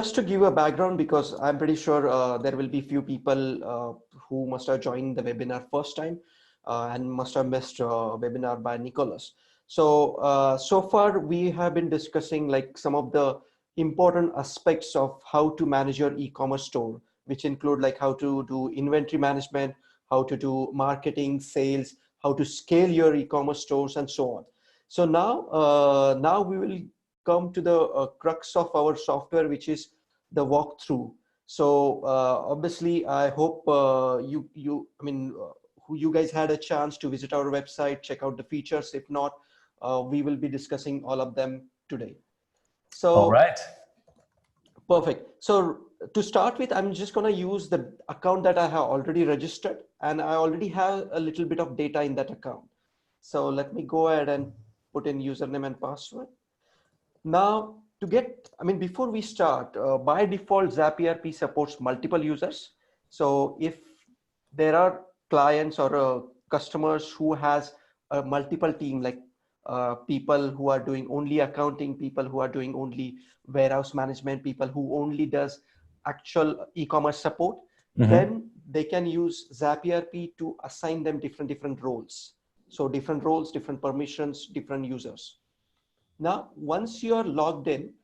just to give a background, because I'm pretty sure there will be few people who must have joined the webinar first time and must have missed webinar by Nicholas. So far we have been discussing like some of the important aspects of how to manage your e-commerce store, which include like how to do inventory management, how to do marketing, sales, how to scale your e-commerce stores, and so on. So now we will come to the crux of our software, which is the walkthrough. So obviously, I hope you guys had a chance to visit our website, check out the features. If not, we will be discussing all of them today. So all right, perfect. So to start with, I'm just going to use the account that I have already registered, and I already have a little bit of data in that account. So let me go ahead and put in username and password. Now, before we start, by default, ZapERP supports multiple users. So if there are clients or customers who has a multiple team, like people who are doing only accounting, people who are doing only warehouse management, people who only does actual e-commerce support, then they can use ZapERP to assign them different roles. So different roles, different permissions, different users. Now, once you're logged in,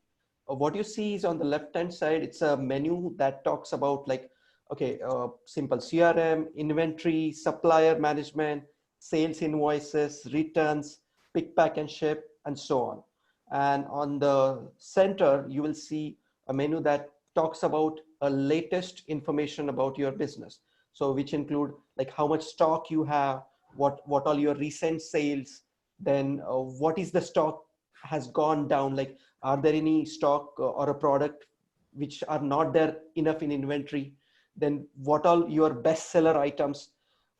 what you see is on the left-hand side, it's a menu that talks about like, okay, simple CRM, inventory, supplier management, sales invoices, returns, pick, pack, and ship, and so on. And on the center, you will see a menu that talks about a latest information about your business. So which include like how much stock you have, what all your recent sales, then what is the stock has gone down, like are there any stock or a product which are not there enough in inventory, then what all your bestseller items,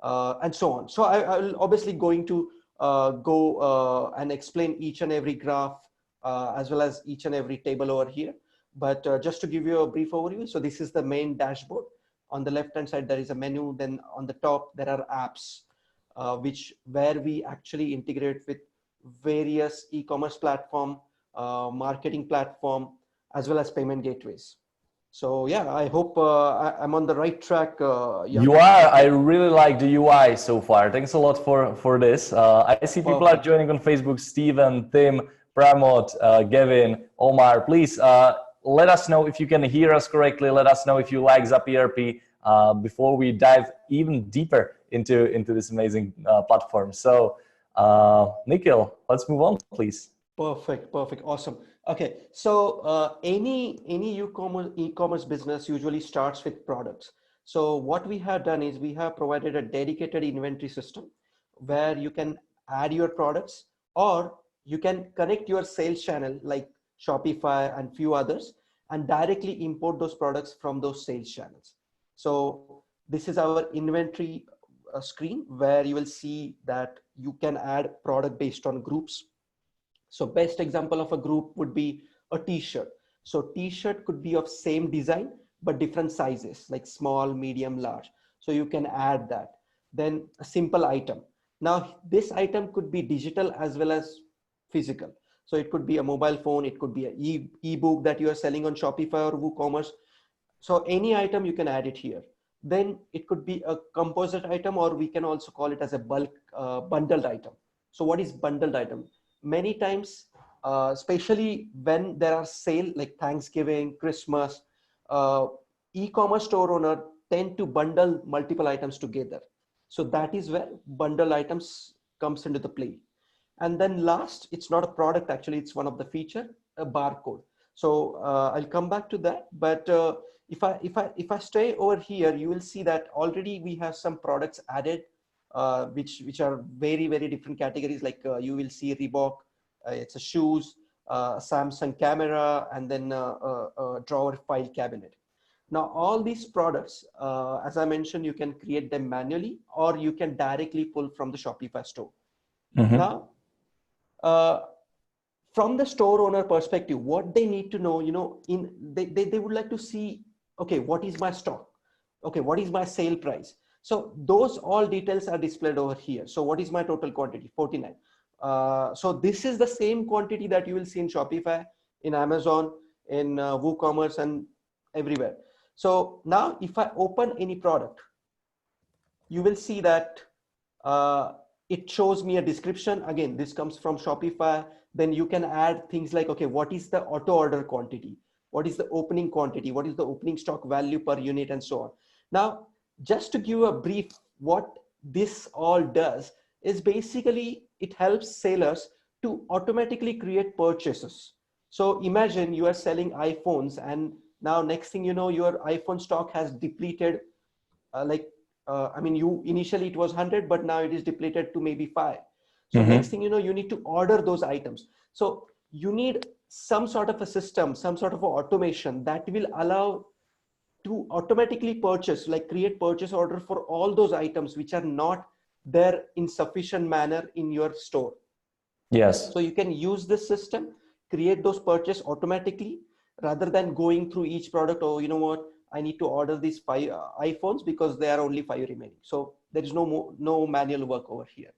and so on. So I will obviously going to go and explain each and every graph as well as each and every table over here, but just to give you a brief overview, so this is the main dashboard. On the left hand side there is a menu, then on the top there are apps where we actually integrate with various e-commerce platform, marketing platform, as well as payment gateways. So yeah, I hope I'm on the right track. you are. I really like the UI so far. Thanks a lot for this. I see people are joining on Facebook. Steven, Tim, Pramod, Gavin, Omar. Please let us know if you can hear us correctly. Let us know if you like ZapERP before we dive even deeper into this amazing platform. So Nikhil, let's move on, please. Perfect, awesome. Okay, so any e-commerce business usually starts with products. So what we have done is we have provided a dedicated inventory system where you can add your products, or you can connect your sales channel like Shopify and few others, and directly import those products from those sales channels. So this is our inventory screen where you will see that you can add product based on groups. So best example of a group would be a t-shirt. So t-shirt could be of same design, but different sizes like small, medium, large. So you can add that. Then a simple item. Now this item could be digital as well as physical. So it could be a mobile phone. It could be an e-book that you are selling on Shopify or WooCommerce. So any item you can add it here. Then it could be a composite item, or we can also call it as a bulk bundled item. So what is bundled item? Many times, especially when there are sale like Thanksgiving, Christmas, e-commerce store owner tend to bundle multiple items together. So that is where bundle items comes into the play. And then last, it's not a product, actually, it's one of the feature, a barcode. So I'll come back to that. But if I stay over here, you will see that already we have some products added, which are very different categories. Like you will see Reebok, it's a shoes, Samsung camera, and then a drawer file cabinet. Now all these products, as I mentioned, you can create them manually, or you can directly pull from the Shopify store. Now, from the store owner perspective, what they need to know, they would like to see, okay, what is my stock? Okay, what is my sale price? So those all details are displayed over here. So what is my total quantity? 49. So this is the same quantity that you will see in Shopify, in Amazon, in WooCommerce and everywhere. So now if I open any product, you will see that it shows me a description. Again, this comes from Shopify. Then you can add things like, okay, what is the auto order quantity? What is the opening quantity? What is the opening stock value per unit, and so on. Now, just to give a brief, what this all does is basically it helps sellers to automatically create purchases. So imagine you are selling iPhones, and now next thing you know, your iPhone stock has depleted. I mean, you initially it was 100, but now it is depleted to maybe 5. So next thing you know, you need to order those items. So you need some sort of a system, some sort of a automation that will allow to automatically purchase, like create purchase order for all those items which are not there in sufficient manner in your store. Yes. So you can use this system, create those purchase automatically, rather than going through each product. Oh, you know what? I need to order these 5 iPhones because there are only 5 remaining. So there is no manual work over here.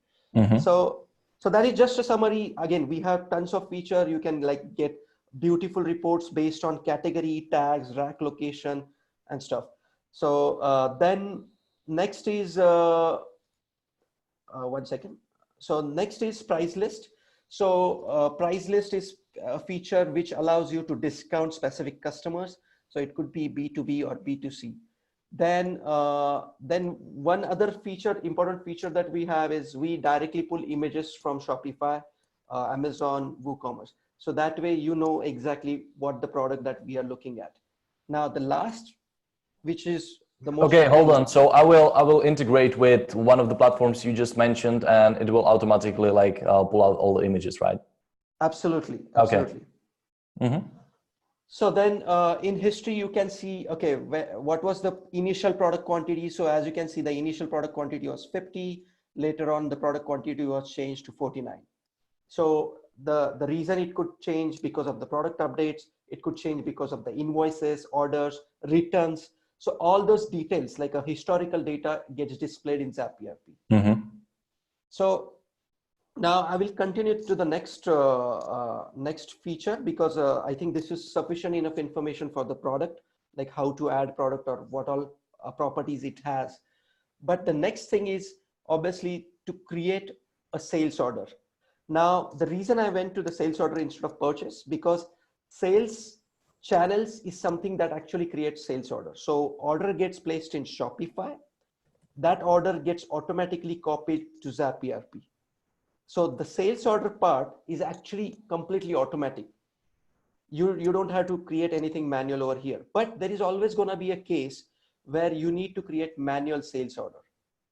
So that is just a summary. Again, we have tons of feature. You can like get beautiful reports based on category, tags, rack location, and stuff. So then next is one second. So next is price list. So price list is a feature which allows you to discount specific customers. So it could be B2B or B2C. Then one other feature, important feature that we have is we directly pull images from Shopify, Amazon, WooCommerce. So that way you know exactly what the product that we are looking at. Now the last, which is the most Okay, hold on. So I will integrate with one of the platforms you just mentioned, and it will automatically like pull out all the images, right? Absolutely. Okay. So then in history, you can see, okay, what was the initial product quantity? So as you can see, the initial product quantity was 50. Later on, the product quantity was changed to 49. So the reason it could change because of the product updates, it could change because of the invoices, orders, returns. So all those details, like a historical data, gets displayed in ZapERP. So now I will continue to the next next feature, because I think this is sufficient enough information for the product, like how to add product or what all properties it has. But the next thing is obviously to create a sales order. Now, the reason I went to the sales order instead of purchase, because sales channels is something that actually creates sales order. So order gets placed in Shopify. That order gets automatically copied to ZapERP. So the sales order part is actually completely automatic. You don't have to create anything manual over here, but there is always going to be a case where you need to create manual sales order.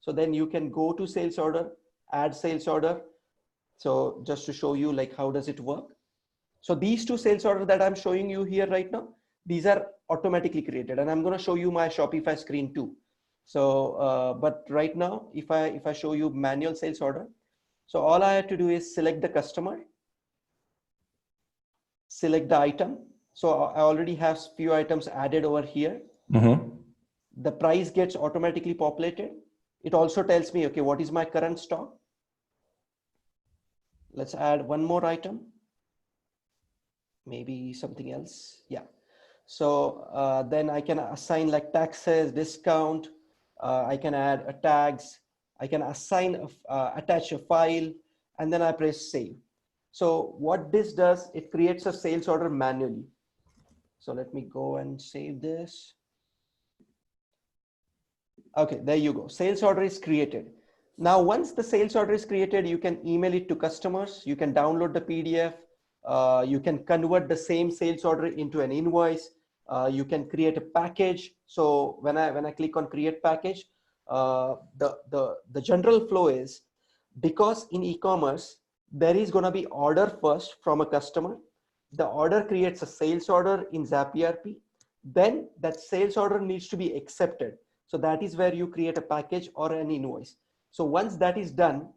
So then you can go to sales order, add sales order. So just to show you like how does it work. So these two sales order that I'm showing you here right now, these are automatically created, and I'm going to show you my Shopify screen too. So but right now, if I show you manual sales order, so all I have to do is select the customer, select the item. So I already have few items added over here. The price gets automatically populated. It also tells me, okay, what is my current stock? Let's add one more item. Maybe something else. Yeah. So then I can assign like taxes, discount. I can add tags. I can assign, attach a file, and then I press save. So what this does, it creates a sales order manually. So let me go and save this. Okay, there you go. Sales order is created. Now, once the sales order is created, you can email it to customers. You can download the PDF. You can convert the same sales order into an invoice. You can create a package. So when I click on create package, the general flow is, because in e-commerce, there is going to be order first from a customer. The order creates a sales order in ZapERP. Then that sales order needs to be accepted. So that is where you create a package or an invoice. So once that is done,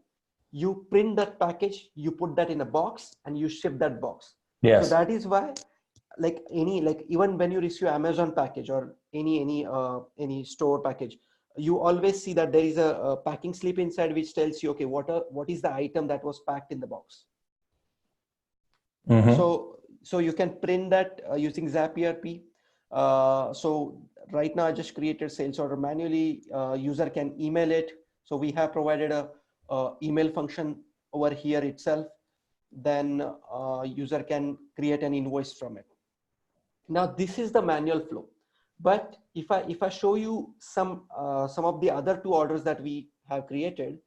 you print that package, you put that in a box, and you ship that box. Yes. So that is why, like even when you receive Amazon package or any store package, you always see that there is a packing slip inside which tells you, okay, what is the item that was packed in the box. So So you can print that using ZapERP. So right now I just created sales order manually. User can email it. So we have provided a email function over here itself. Then user can create an invoice from it. Now this is the manual flow. But if I show you some of the other two orders that we have created,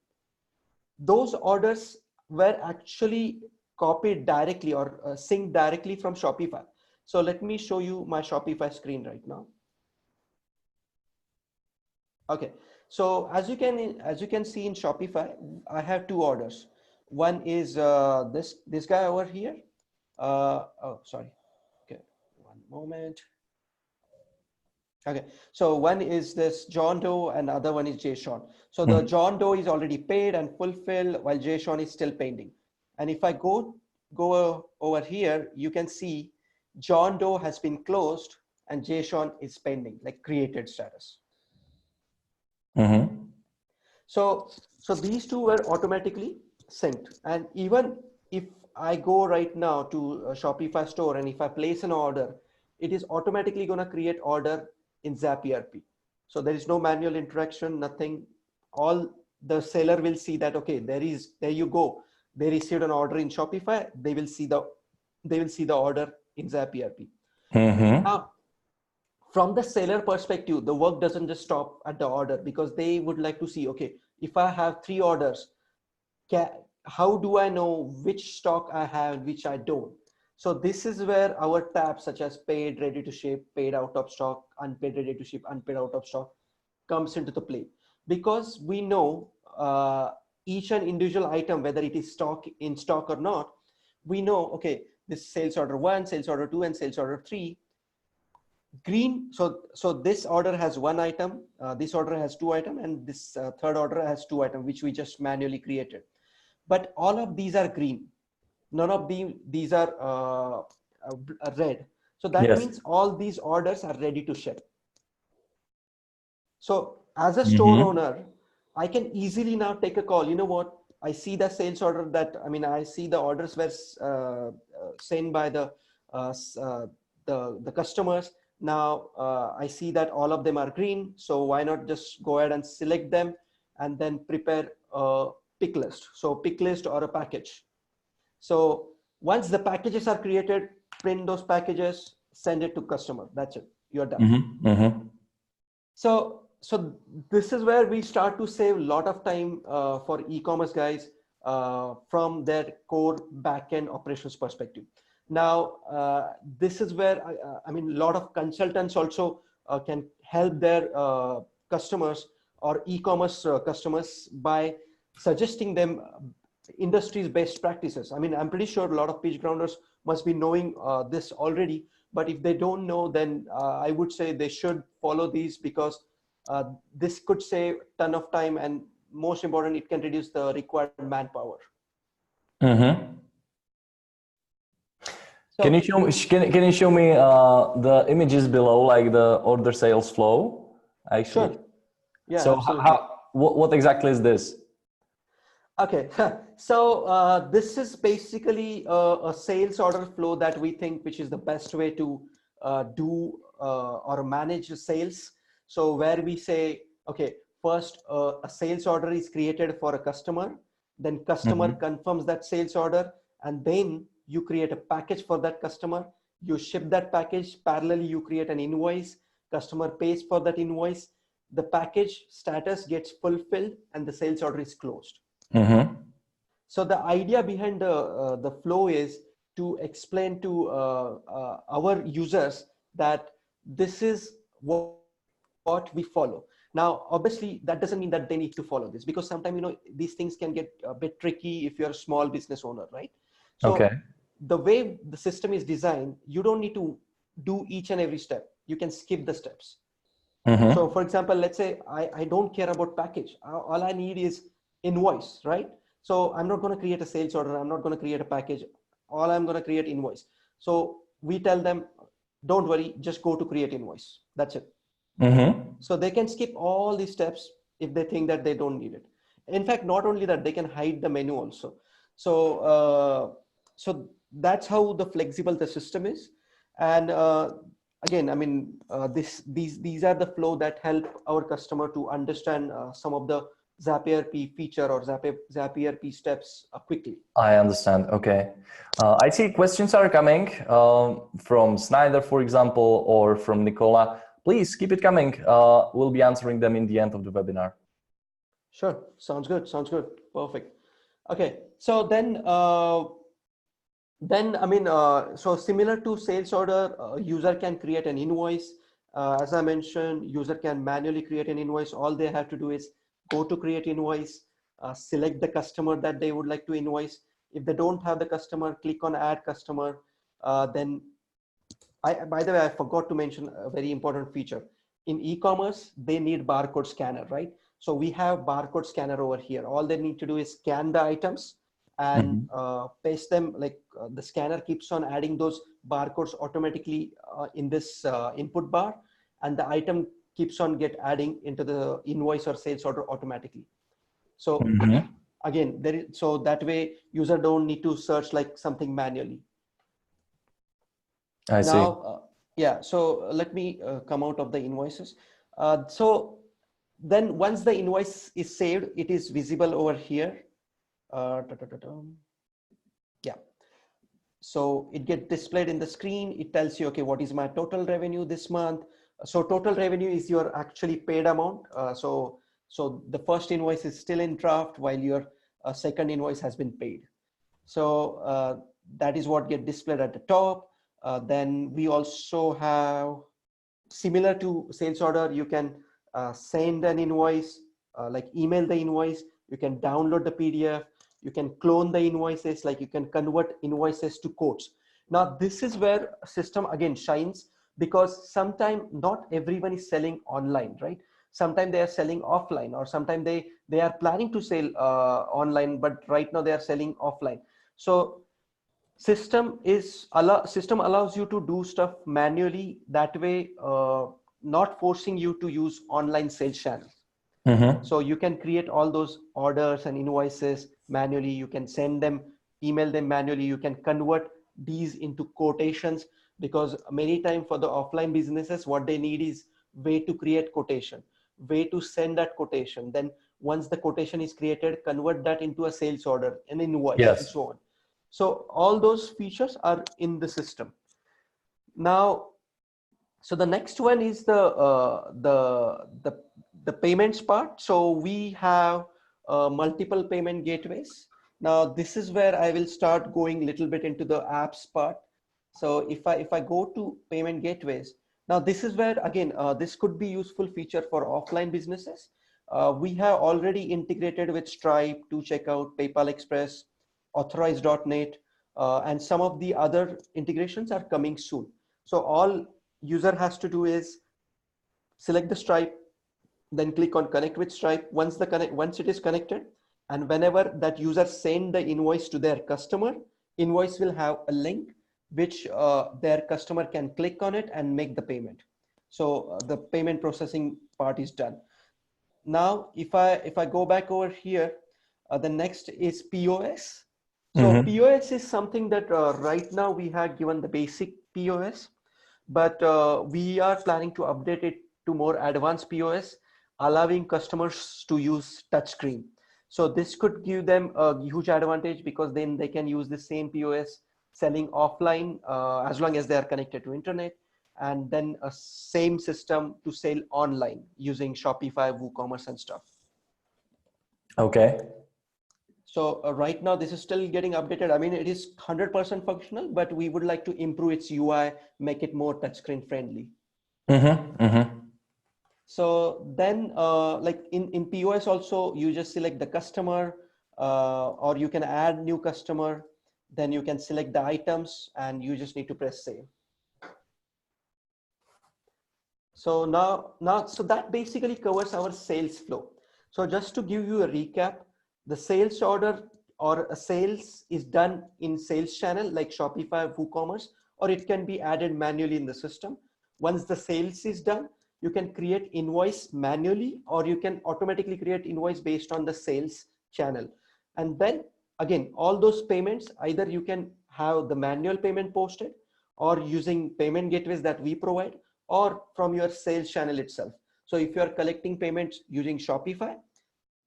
those orders were actually copied directly or synced directly from Shopify. So let me show you my Shopify screen right now. Okay, so as you can see in Shopify, I have two orders. One is this guy over here. Oh, sorry. Okay, one moment. Okay, so one is this John Doe and other one is Jay Sean. So the John Doe is already paid and fulfilled while Jay Sean is still pending. And if I go over here, you can see John Doe has been closed and Jay Sean is pending, like created status. So these two were automatically synced. And even if I go right now to a Shopify store and if I place an order, it is automatically going to create order in ZapERP. So there is no manual interaction, nothing. All the seller will see that, okay, there you go. They received an order in Shopify. They will see the order in ZapERP. Now, from the seller perspective, the work doesn't just stop at the order, because they would like to see, okay, if I have 3 orders, how do I know which stock I have, which I don't? So this is where our tabs such as paid, ready to ship, paid out of stock, unpaid, ready to ship, unpaid out of stock comes into the play, because we know each and individual item, whether it is in stock or not, we know, okay, this sales order 1, sales order 2, and sales order 3. Green, so this order has 1 item, this order has 2 items, and this third order has 2 items, which we just manually created. But all of these are green. None of these are red. So that means all these orders are ready to ship. So as a store owner, I can easily now take a call. You know what? I see the sales order I see the orders were sent by the customers. Now I see that all of them are green. So why not just go ahead and select them and then prepare a pick list. So pick list or a package. So once the packages are created, print those packages, send it to customer. That's it. You're done. So this is where we start to save a lot of time for e-commerce guys from their core backend operations perspective. Now, this is where a lot of consultants also can help their customers or e-commerce customers by suggesting them industry's best practices. I'm pretty sure a lot of PitchGrounders must be knowing this already, but if they don't know, then I would say they should follow these, because this could save a ton of time, and most important, it can reduce the required manpower. So, can you show me the images below, like the order sales flow? Actually, sure. Yeah. So absolutely. what exactly is this? Okay, so this is basically a sales order flow that we think which is the best way to do or manage sales. So where we say, okay, first a sales order is created for a customer, then customer confirms that sales order, and then you create a package for that customer, you ship that package, parallelly you create an invoice, customer pays for that invoice, the package status gets fulfilled, and the sales order is closed. So the idea behind the flow is to explain to our users that this is what we follow. Now, obviously, that doesn't mean that they need to follow this, because sometimes, these things can get a bit tricky if you're a small business owner, right? So the way the system is designed, you don't need to do each and every step. You can skip the steps. So for example, let's say I don't care about package. All I need is invoice, right? So I'm not going to create a sales order. I'm not going to create a package. All I'm going to create invoice. So we tell them, don't worry, just go to create invoice. That's it. So they can skip all these steps if they think that they don't need it. In fact, not only that, they can hide the menu also. So that's how the flexible the system is. And again, I mean, these are the flow that help our customer to understand some of the ZapERP feature or ZapERP steps quickly. I understand. Okay. I see questions are coming from Snyder, for example, or from Nicola. Please keep it coming. We'll be answering them in the end of the webinar. Sure. Sounds good. Sounds good. Perfect. Okay. So then I mean, so similar to sales order, user can create an invoice. As I mentioned, user can manually create an invoice. All they have to do is go to create invoice, select the customer that they would like to invoice. If they don't have the customer, click on add customer. Then by the way, I forgot to mention a very important feature. In e-commerce, they need barcode scanner, right? So we have barcode scanner over here. All they need to do is scan the items and paste them. Like the scanner keeps on adding those barcodes automatically in this input bar, and the item keeps on adding into the invoice or sales order automatically. So again, so that way user don't need to search like something manually. I see. Now, yeah, so let me come out of the invoices. So then once the invoice is saved, it is visible over here. Yeah. So it gets displayed in the screen. It tells you, okay, what is my total revenue this month? So total revenue is your actually paid amount. So the first invoice is still in draft while your second invoice has been paid. So that is what gets displayed at the top. Then we also have, similar to sales order, you can send an invoice, like email the invoice, you can download the PDF, you can clone the invoices, like you can convert invoices to quotes. Now this is where system again shines, because sometimes not everyone is selling online, right? Sometimes they are selling offline, or sometimes they are planning to sell online, but right now they are selling offline. So system allows you to do stuff manually. That way, not forcing you to use online sales channel. So you can create all those orders and invoices manually. You can send them, email them manually. You can convert these into quotations, because many times for the offline businesses, what they need is way to create quotation, way to send that quotation. Then once the quotation is created, convert that into a sales order, an invoice, and so on. So all those features are in the system. Now, so the next one is the payments part. So we have multiple payment gateways. Now this is where I will start going a little bit into the apps part. So if I go to payment gateways, now this is where again this could be useful feature for offline businesses. We have already integrated with Stripe, to Checkout, PayPal Express, Authorize.net, and some of the other integrations are coming soon. So all user has to do is select the Stripe, then click on connect with Stripe. Once it is connected, and whenever that user send the invoice to their customer, invoice will have a link which their customer can click on it and make the payment. So the payment processing part is done. Now, if I go back over here, the next is POS. So POS is something that right now we had given the basic POS, but we are planning to update it to more advanced POS, allowing customers to use touchscreen. So this could give them a huge advantage, because then they can use the same POS selling offline as long as they are connected to internet, and then a same system to sell online using Shopify, WooCommerce and stuff. Okay. So right now this is still getting updated. I mean, it is 100% functional, but we would like to improve its UI, make it more touchscreen friendly. So then like in POS also, you just select the customer, or you can add new customer, then you can select the items and you just need to press save. So so that basically covers our sales flow. So just to give you a recap, the sales order or a sales is done in sales channel like Shopify, WooCommerce, or it can be added manually in the system. Once the sales is done, you can create invoice manually, or you can automatically create invoice based on the sales channel. And then again, all those payments, either you can have the manual payment posted, or using payment gateways that we provide, or from your sales channel itself. So if you are collecting payments using Shopify,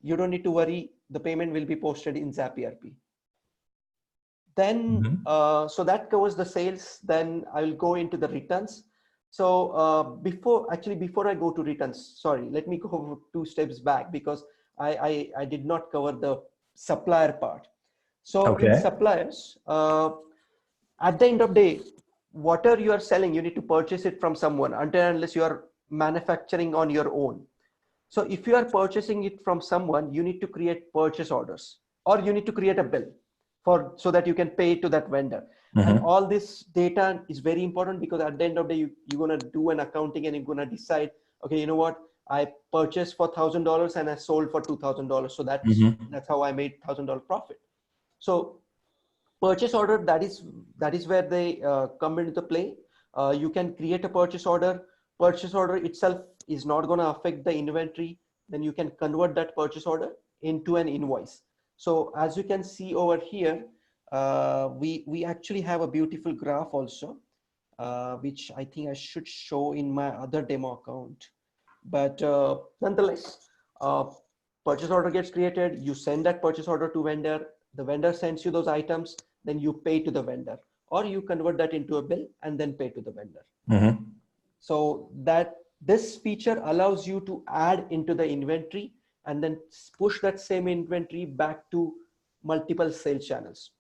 you don't need to worry, the payment will be posted in ZapERP. Then, so that covers the sales. Then I will go into the returns. So before I go to returns, sorry, let me go 2 steps back, because I did not cover the supplier part. So in suppliers, at the end of the day, whatever you are selling, you need to purchase it from someone until unless you are manufacturing on your own. So if you are purchasing it from someone, you need to create purchase orders, or you need to create a bill so that you can pay to that vendor. And all this data is very important, because at the end of the day, you're going to do an accounting and you're going to decide, okay, you know what, I purchased for $1,000 and I sold for $2,000. So that's how I made $1,000 profit. So purchase order, that is where they come into the play. You can create a purchase order. Purchase order itself is not going to affect the inventory. Then you can convert that purchase order into an invoice. So as you can see over here, we actually have a beautiful graph also, which I think I should show in my other demo account. But nonetheless, purchase order gets created. You send that purchase order to vendor. The vendor sends you those items. Then you pay to the vendor, or you convert that into a bill and then pay to the vendor. So this feature allows you to add into the inventory and then push that same inventory back to multiple sales channels.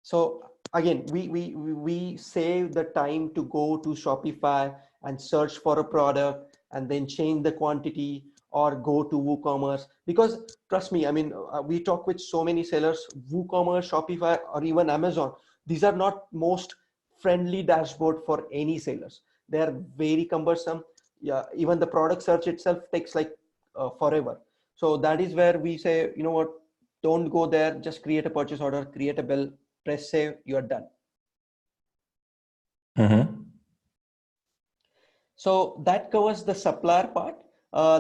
So again, we save the time to go to Shopify and search for a product and then change the quantity, or go to WooCommerce, because trust me, I mean, we talk with so many sellers. WooCommerce, Shopify, or even Amazon, these are not most friendly dashboard for any sellers. They are very cumbersome. Yeah, even the product search itself takes like forever. So that is where we say, you know what, don't go there. Just create a purchase order, create a bill, press save, you are done. So that covers the supplier part.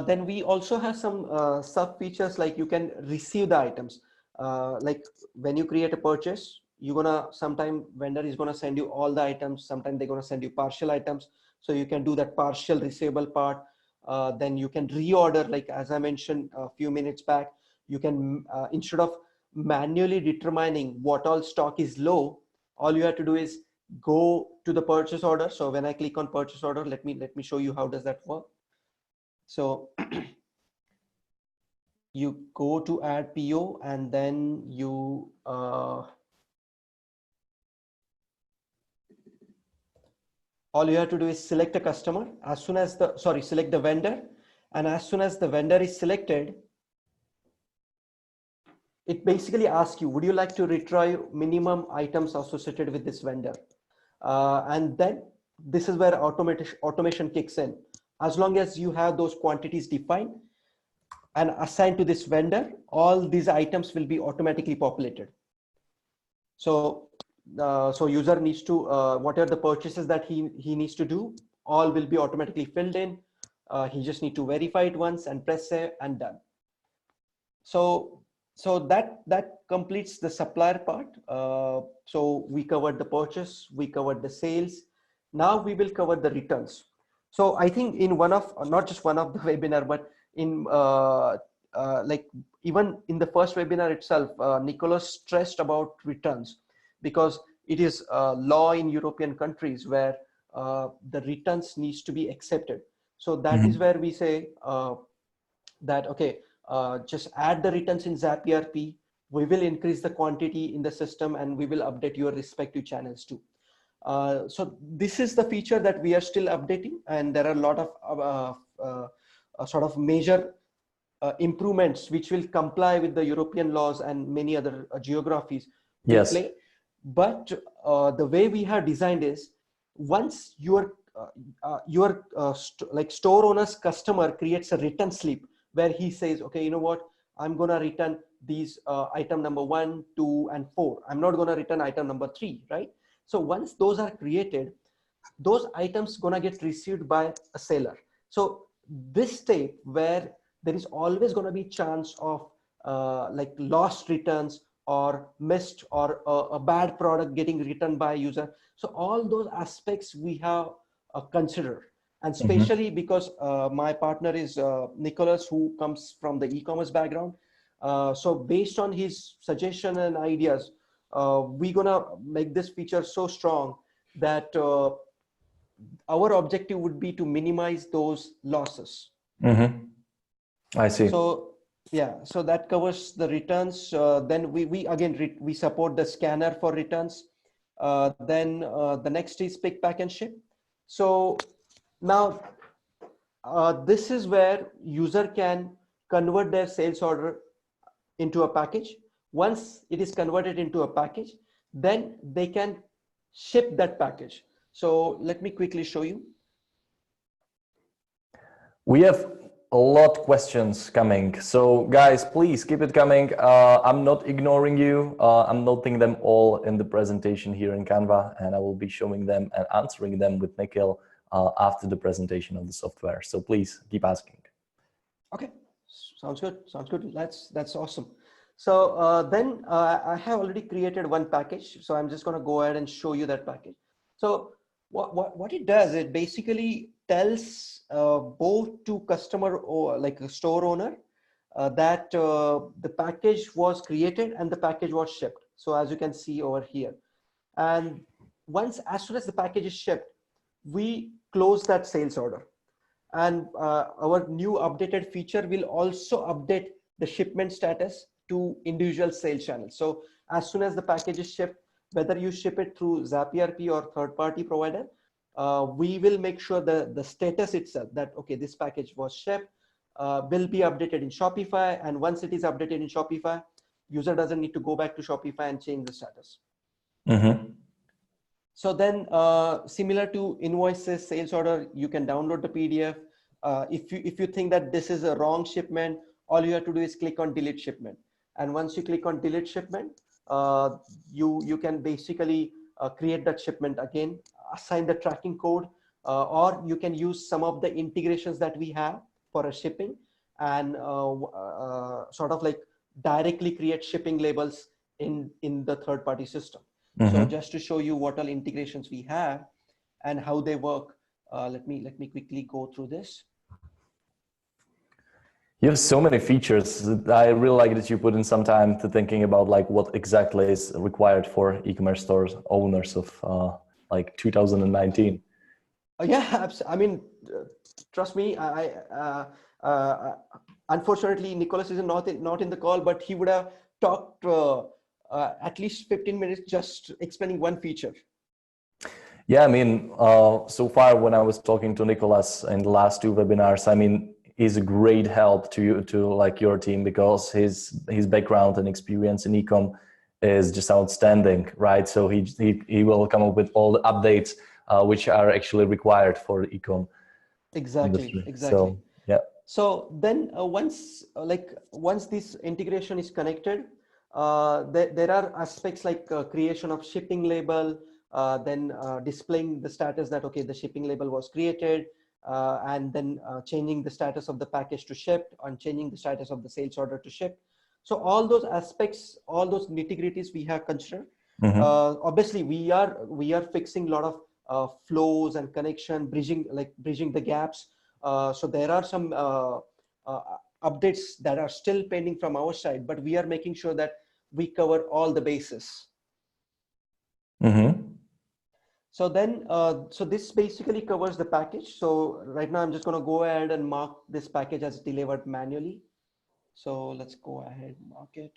Then we also have some sub features, like you can receive the items. Like when you create a purchase, sometime vendor is gonna send you all the items. Sometimes they're gonna send you partial items. So you can do that partial receivable part. Then you can reorder, like as I mentioned a few minutes back, you can, instead of manually determining what all stock is low, all you have to do is go to the purchase order. So when I click on purchase order, let me show you how does that work. So you go to add PO, and then you all you have to do is select a customer. As soon as select the vendor, and as soon as the vendor is selected, it basically asks you, would you like to retrieve minimum items associated with this vendor? And then this is where automation kicks in. As long as you have those quantities defined and assigned to this vendor, all these items will be automatically populated. So user needs to, whatever the purchases that he needs to do, all will be automatically filled in. He just need to verify it once and press save, and done. So that completes the supplier part. So we covered the purchase, we covered the sales. Now we will cover the returns. So I think in one of, not just one of the webinar, but in like even in the first webinar itself, Nicholas stressed about returns, because it is law in European countries where the returns needs to be accepted. So that is where we say that, okay, just add the returns in ZapERP. We will increase the quantity in the system, and we will update your respective channels too. So this is the feature that we are still updating, and there are a lot of sort of major improvements which will comply with the European laws and many other geographies. Yes. But the way we have designed is, once your like store owner's customer creates a return slip where he says, okay, you know what, I'm gonna return these item number 1, 2, and 4. I'm not gonna return item number 3, right? So once those are created, those items gonna get received by a seller. So this step where there is always gonna be chance of like lost returns or missed, or a bad product getting returned by a user. So all those aspects we have considered. And especially because my partner is Nicholas, who comes from the e-commerce background. So based on his suggestion and ideas, we're gonna make this feature so strong that our objective would be to minimize those losses. I see. So yeah, so that covers the returns. Then we again we support the scanner for returns. Then the next is pick, pack, and ship. So now this is where user can convert their sales order into a package. Once it is converted into a package, then they can ship that package. So let me quickly show you. We have a lot of questions coming. So guys, please keep it coming. I'm not ignoring you. I'm noting them all in the presentation here in Canva, and I will be showing them and answering them with Nikhil after the presentation of the software. So please keep asking. Okay, sounds good. Sounds good. That's awesome. So then I have already created one package. So I'm just going to go ahead and show you that package. So what it does, it basically tells both to customer or like a store owner that the package was created and the package was shipped. So as you can see over here, and as soon as the package is shipped, we close that sales order. And our new updated feature will also update the shipment status to individual sales channels. So as soon as the package is shipped, whether you ship it through ZapERP or third-party provider, we will make sure the status itself that, okay, this package was shipped, will be updated in Shopify. And once it is updated in Shopify, user doesn't need to go back to Shopify and change the status. So then similar to invoices, sales order, you can download the PDF. If you think that this is a wrong shipment, all you have to do is click on delete shipment. And once you click on delete shipment, you can basically create that shipment again, assign the tracking code, or you can use some of the integrations that we have for a shipping, and sort of like directly create shipping labels in the third-party system. So just to show you what all integrations we have and how they work, let me quickly go through this. You have so many features. I really like that you put in some time to thinking about like what exactly is required for e-commerce stores owners of like 2019. Yeah, I mean, trust me, unfortunately, Nicholas is not in the call, but he would have talked at least 15 minutes just explaining one feature. Yeah, I mean, so far when I was talking to Nicholas in the last two webinars, I mean, he's a great help to like your team, because his background and experience in ecom is just outstanding, right? So he will come up with all the updates which are actually required for the ecom industry. Exactly. So yeah. So then once this integration is connected, there are aspects like creation of shipping label, then displaying the status that, okay, the shipping label was created, and then changing the status of the package to shipped, and changing the status of the sales order to shipped. So all those aspects, all those nitty-gritties we have considered. Obviously, we are fixing a lot of flows and connection, bridging the gaps. So there are some updates that are still pending from our side, but we are making sure that we cover all the bases. So then, so this basically covers the package. So right now I'm just going to go ahead and mark this package as delivered manually. So let's go ahead, mark it.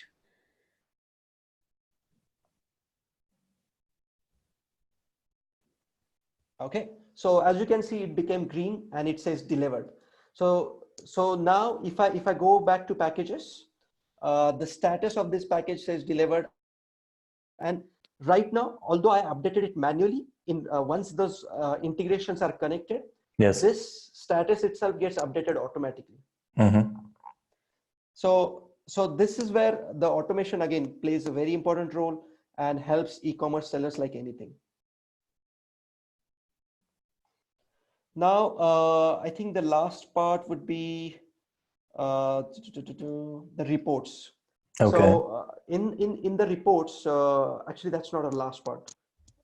Okay, so as you can see, it became green and it says delivered. So now if I go back to packages, the status of this package says delivered. And right now, although I updated it manually, once those integrations are connected, yes, this status itself gets updated automatically. So this is where the automation again plays a very important role and helps e-commerce sellers like anything. Now, I think the last part would be the reports. Okay. So in the reports, actually that's not a last part.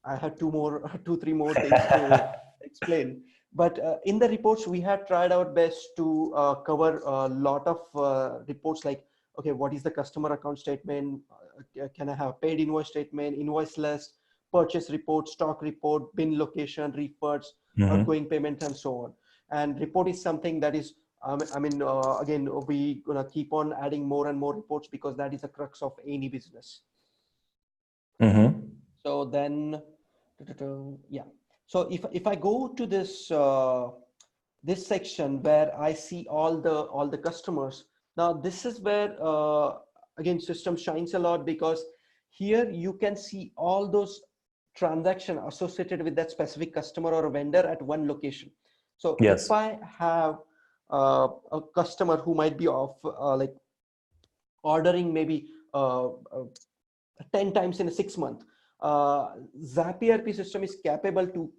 I had two, three more things to explain. But in the reports, we had tried our best to cover a lot of reports like, okay, what is the customer account statement? Can I have paid invoice statement, invoice list, purchase report, stock report, bin location, refunds, outgoing payment, and so on. And report is something that is, again, we gonna keep on adding more and more reports because that is the crux of any business. So then, yeah. So if I go to this this section where I see all the customers, now this is where again system shines a lot, because here you can see all those transactions associated with that specific customer or a vendor at one location. So Yes. if I have a customer who might be of like ordering maybe 10 times in a 6 month, ZapERP system is capable to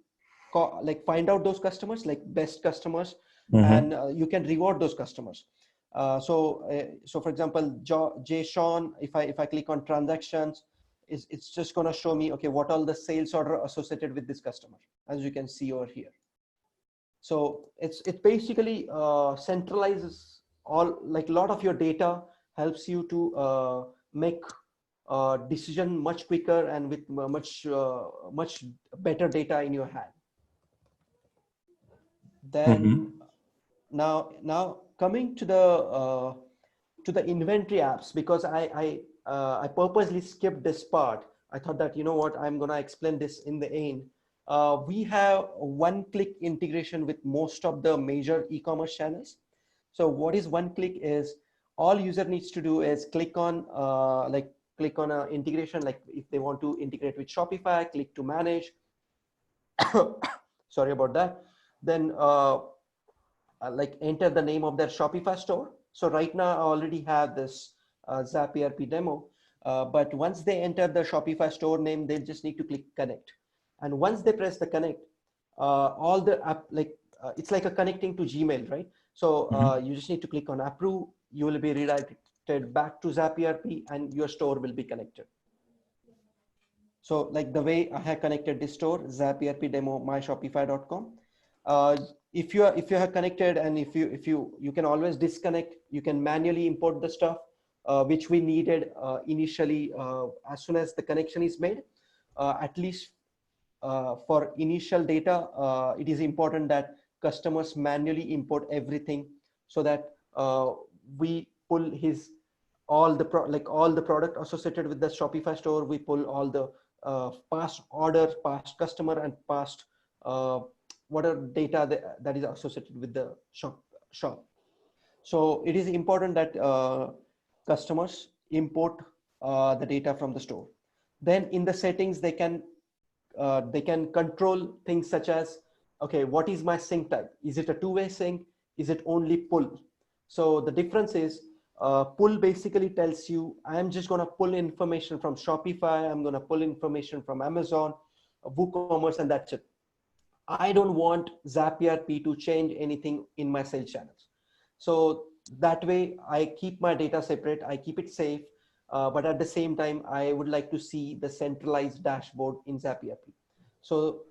like find out those customers, like best customers, and you can reward those customers. So for example, J Sean, if I click on transactions, it's just going to show me, okay, what all the sales order associated with this customer, as you can see over here. So it basically centralizes all, like a lot of your data, helps you to make decision much quicker and with much better data in your hand. Then now coming to the inventory apps, because I purposely skipped this part. I thought that, you know what, I'm gonna explain this in the end. We have one-click integration with most of the major e-commerce channels. So what is one-click is, all user needs to do is click on an integration, like if they want to integrate with Shopify, click to manage. Sorry about that. Then like enter the name of their Shopify store. So right now I already have this ZapERP demo, but once they enter the Shopify store name, they just need to click connect. And once they press the connect, all the app, it's like a connecting to Gmail, right? So you just need to click on approve. You will be redirected back to ZapERP and your store will be connected. So like the way I have connected this store, ZapERP demo myshopify.com. If you have connected, and if you can always disconnect, you can manually import the stuff which we needed initially as soon as the connection is made. At least for initial data, it is important that customers manually import everything, so that we pull all the product associated with the Shopify store. We pull all the past order, past customer, and past whatever data that is associated with the shop. So it is important that customers import the data from the store. Then in the settings, they can control things such as, okay, what is my sync type? Is it a two-way sync? Is it only pull? So the difference is, pull basically tells you, I'm just going to pull information from Shopify, I'm going to pull information from Amazon, WooCommerce, and that's it. I don't want ZapERP to change anything in my sales channels. So that way I keep my data separate, I keep it safe, but at the same time, I would like to see the centralized dashboard in ZapERP. So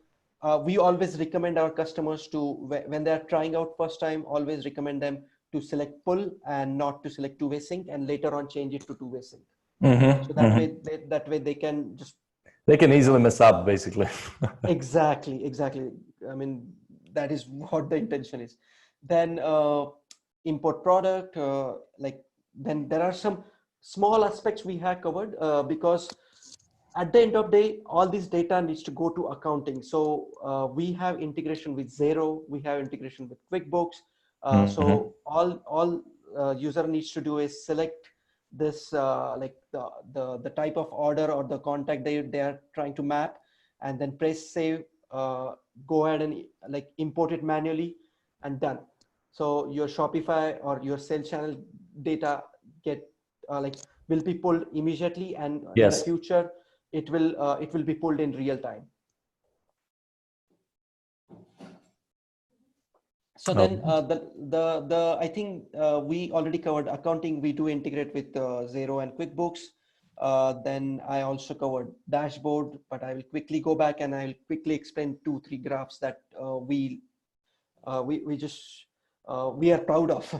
we always recommend our customers to, when they're trying out first time, always recommend them to select pull and not to select two-way sync, and later on change it to two-way sync. So that way they can just, they can easily mess up, basically. Exactly. I mean, that is what the intention is. Then import product, then there are some small aspects we have covered, because at the end of the day, all this data needs to go to accounting. So we have integration with Xero, we have integration with QuickBooks. So all user needs to do is select this like the type of order or the contact they are trying to map, and then press save, go ahead and like import it manually, and done. So your Shopify or your sales channel data will be pulled immediately, and in the future it will be pulled in real time. So then I think we already covered accounting. We do integrate with Xero and QuickBooks. Then I also covered dashboard, but I will quickly go back and I'll quickly explain 2-3 graphs that we are proud of.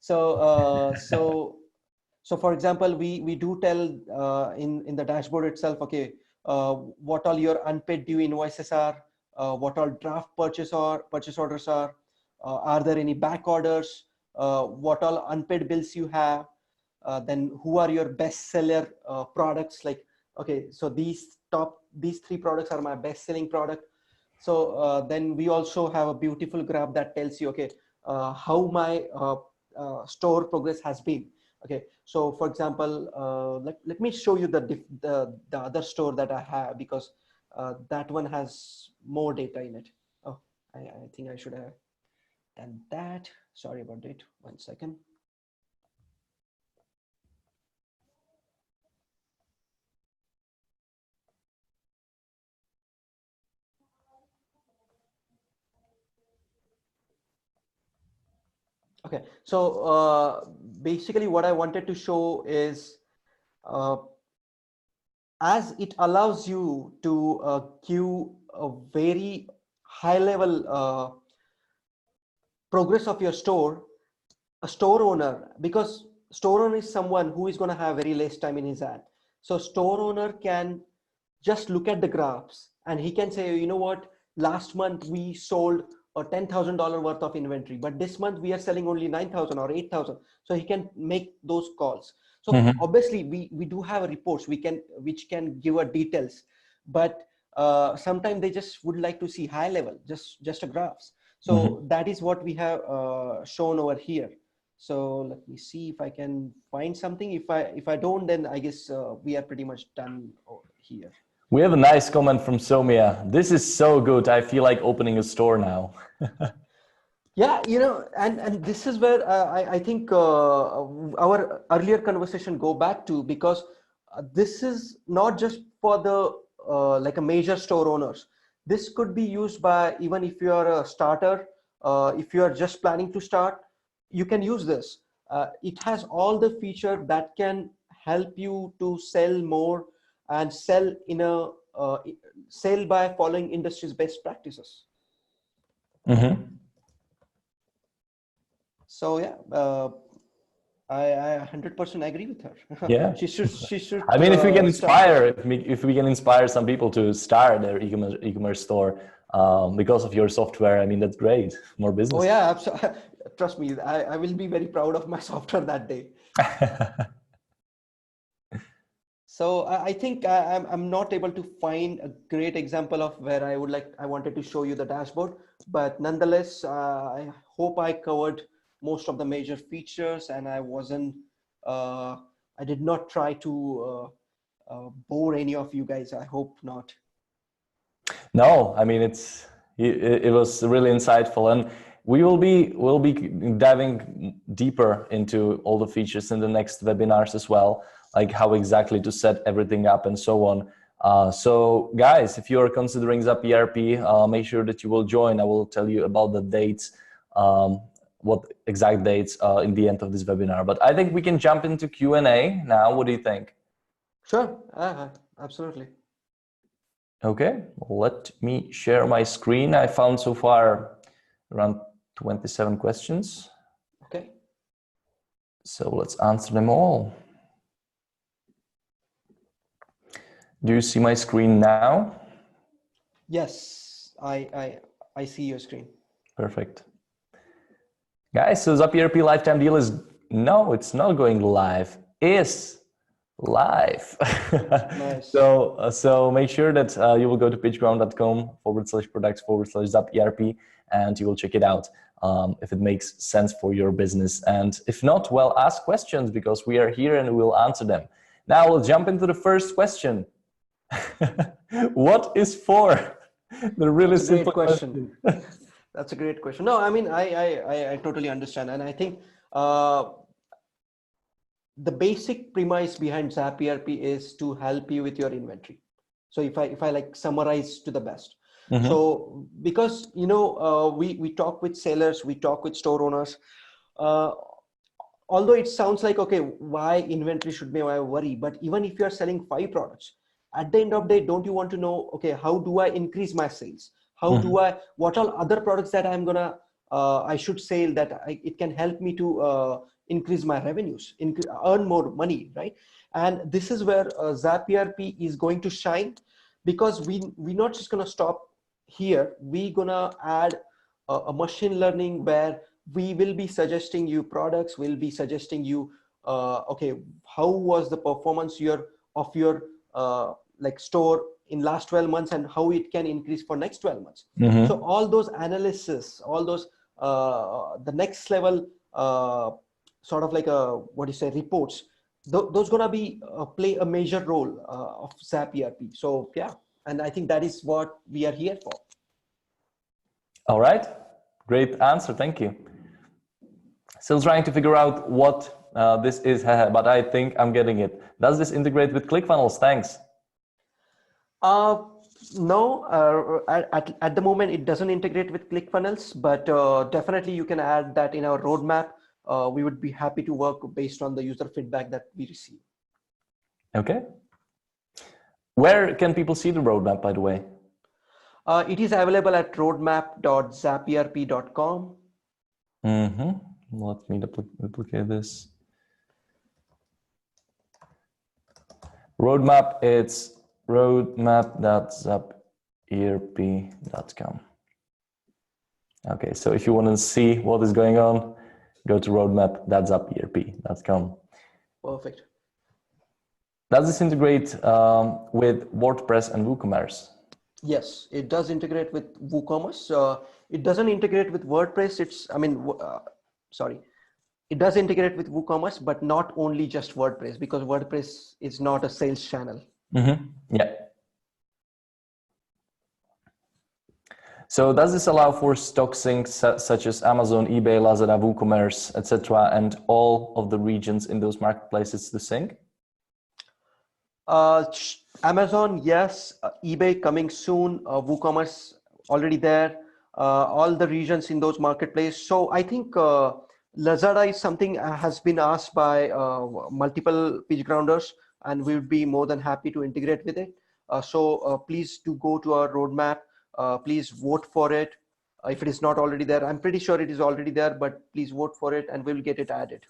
So for example, we do tell in the dashboard itself, okay, what all your unpaid due invoices are, what all draft purchase orders are there any back orders, what all unpaid bills you have, then who are your best seller products, like, okay, so these 3 products are my best selling product. So then we also have a beautiful graph that tells you, okay, how my store progress has been. Okay, so for example, let me show you the other store that I have, because that one has more data in it. Oh, I think I should have done that. Sorry about it. 1 second. Okay, so basically what I wanted to show is, as it allows you to give a very high level progress of your store, a store owner, because store owner is someone who is going to have very less time in his hand. So store owner can just look at the graphs and he can say, you know what, last month we sold a $10,000 worth of inventory, but this month we are selling only 9,000 or 8,000. So he can make those calls. So obviously we do have reports which can give a details, but sometimes they just would like to see high level, just a graphs. So that is what we have shown over here. So let me see if I can find something. If I don't, then I guess we are pretty much done here. We have a nice comment from Somia. This is so good. I feel like opening a store now. Yeah, you know, and this is where I think our earlier conversation go back to, because this is not just for the like a major store owners. This could be used by, even if you are a starter, if you are just planning to start, you can use this. It has all the feature that can help you to sell more and sell in a sell by following industry's best practices. So yeah, I 100% agree with her. Yeah. She should. I mean, if we can start. inspire, if we can inspire some people to start their e-commerce store because of your software, I mean, that's great. More business. Oh yeah, absolutely. Trust me, I will be very proud of my software that day. So I think I'm not able to find a great example of where I wanted to show you the dashboard, but nonetheless, I hope I covered most of the major features, and I did not try to bore any of you guys. I hope not. No, I mean, it was really insightful, and we'll be diving deeper into all the features in the next webinars as well, like how exactly to set everything up and so on. So guys, if you are considering ZapERP, make sure that you will join. I will tell you about the dates, what exact dates in the end of this webinar. But I think we can jump into Q&A now. What do you think? Sure, absolutely. Okay, let me share my screen. I found so far around 27 questions. Okay. So let's answer them all. Do you see my screen now? Yes, I see your screen. Perfect. Guys, so ZapERP lifetime deal is, no, it's not going live, is live. Nice. So make sure that you will go to pitchground.com/products/ZapERP and you will check it out if it makes sense for your business. And if not, well, ask questions because we are here and we will answer them. Now we'll jump into the first question. What is for? The really simple question. That's a great question. No, I mean, I totally understand. And I think the basic premise behind ZapERP is to help you with your inventory. So if I like summarize to the best. So because, you know, we talk with sellers, we talk with store owners, although it sounds like, okay, why inventory should be my worry, but even if you are selling 5 products, at the end of the day, don't you want to know, okay, how do I increase my sales? How do I, what are other products that I'm gonna, I should sell that it can help me to increase my revenues, earn more money, right? And this is where ZapERP is going to shine, because we're not just gonna stop here. We're gonna add a machine learning where we will be suggesting you products, we'll be suggesting you, okay, how was the performance of your like store in last 12 months and how it can increase for next 12 months. So all those analysis, all those, the next level, sort of like what do you say, reports, those gonna be play a major role of ZapERP. So yeah, and I think that is what we are here for. All right, great answer, thank you. Still trying to figure out what this is, but I think I'm getting it. Does this integrate with ClickFunnels? Thanks. No, at the moment it doesn't integrate with ClickFunnels, but definitely you can add that in our roadmap. We would be happy to work based on the user feedback that we receive. Okay. Where can people see the roadmap, by the way? It is available at roadmap.zaperp.com. Let me duplicate this. Roadmap, it's roadmap.zaperp.com. Okay, so if you want to see what is going on, go to roadmap.zaperp.com. Perfect. Does this integrate with WordPress and WooCommerce? Yes, it does integrate with WooCommerce. It doesn't integrate with WordPress. It does integrate with WooCommerce, but not only just WordPress, because WordPress is not a sales channel. Yeah. So does this allow for stock syncs such as Amazon, eBay, Lazada, WooCommerce, etc., and all of the regions in those marketplaces to sync? Amazon, yes. eBay coming soon. WooCommerce already there. All the regions in those marketplaces. So I think Lazada is something has been asked by multiple PitchGrounders, and we would be more than happy to integrate with it. So please do go to our roadmap. Please vote for it. If it is not already there, I'm pretty sure it is already there, but please vote for it and we'll get it added.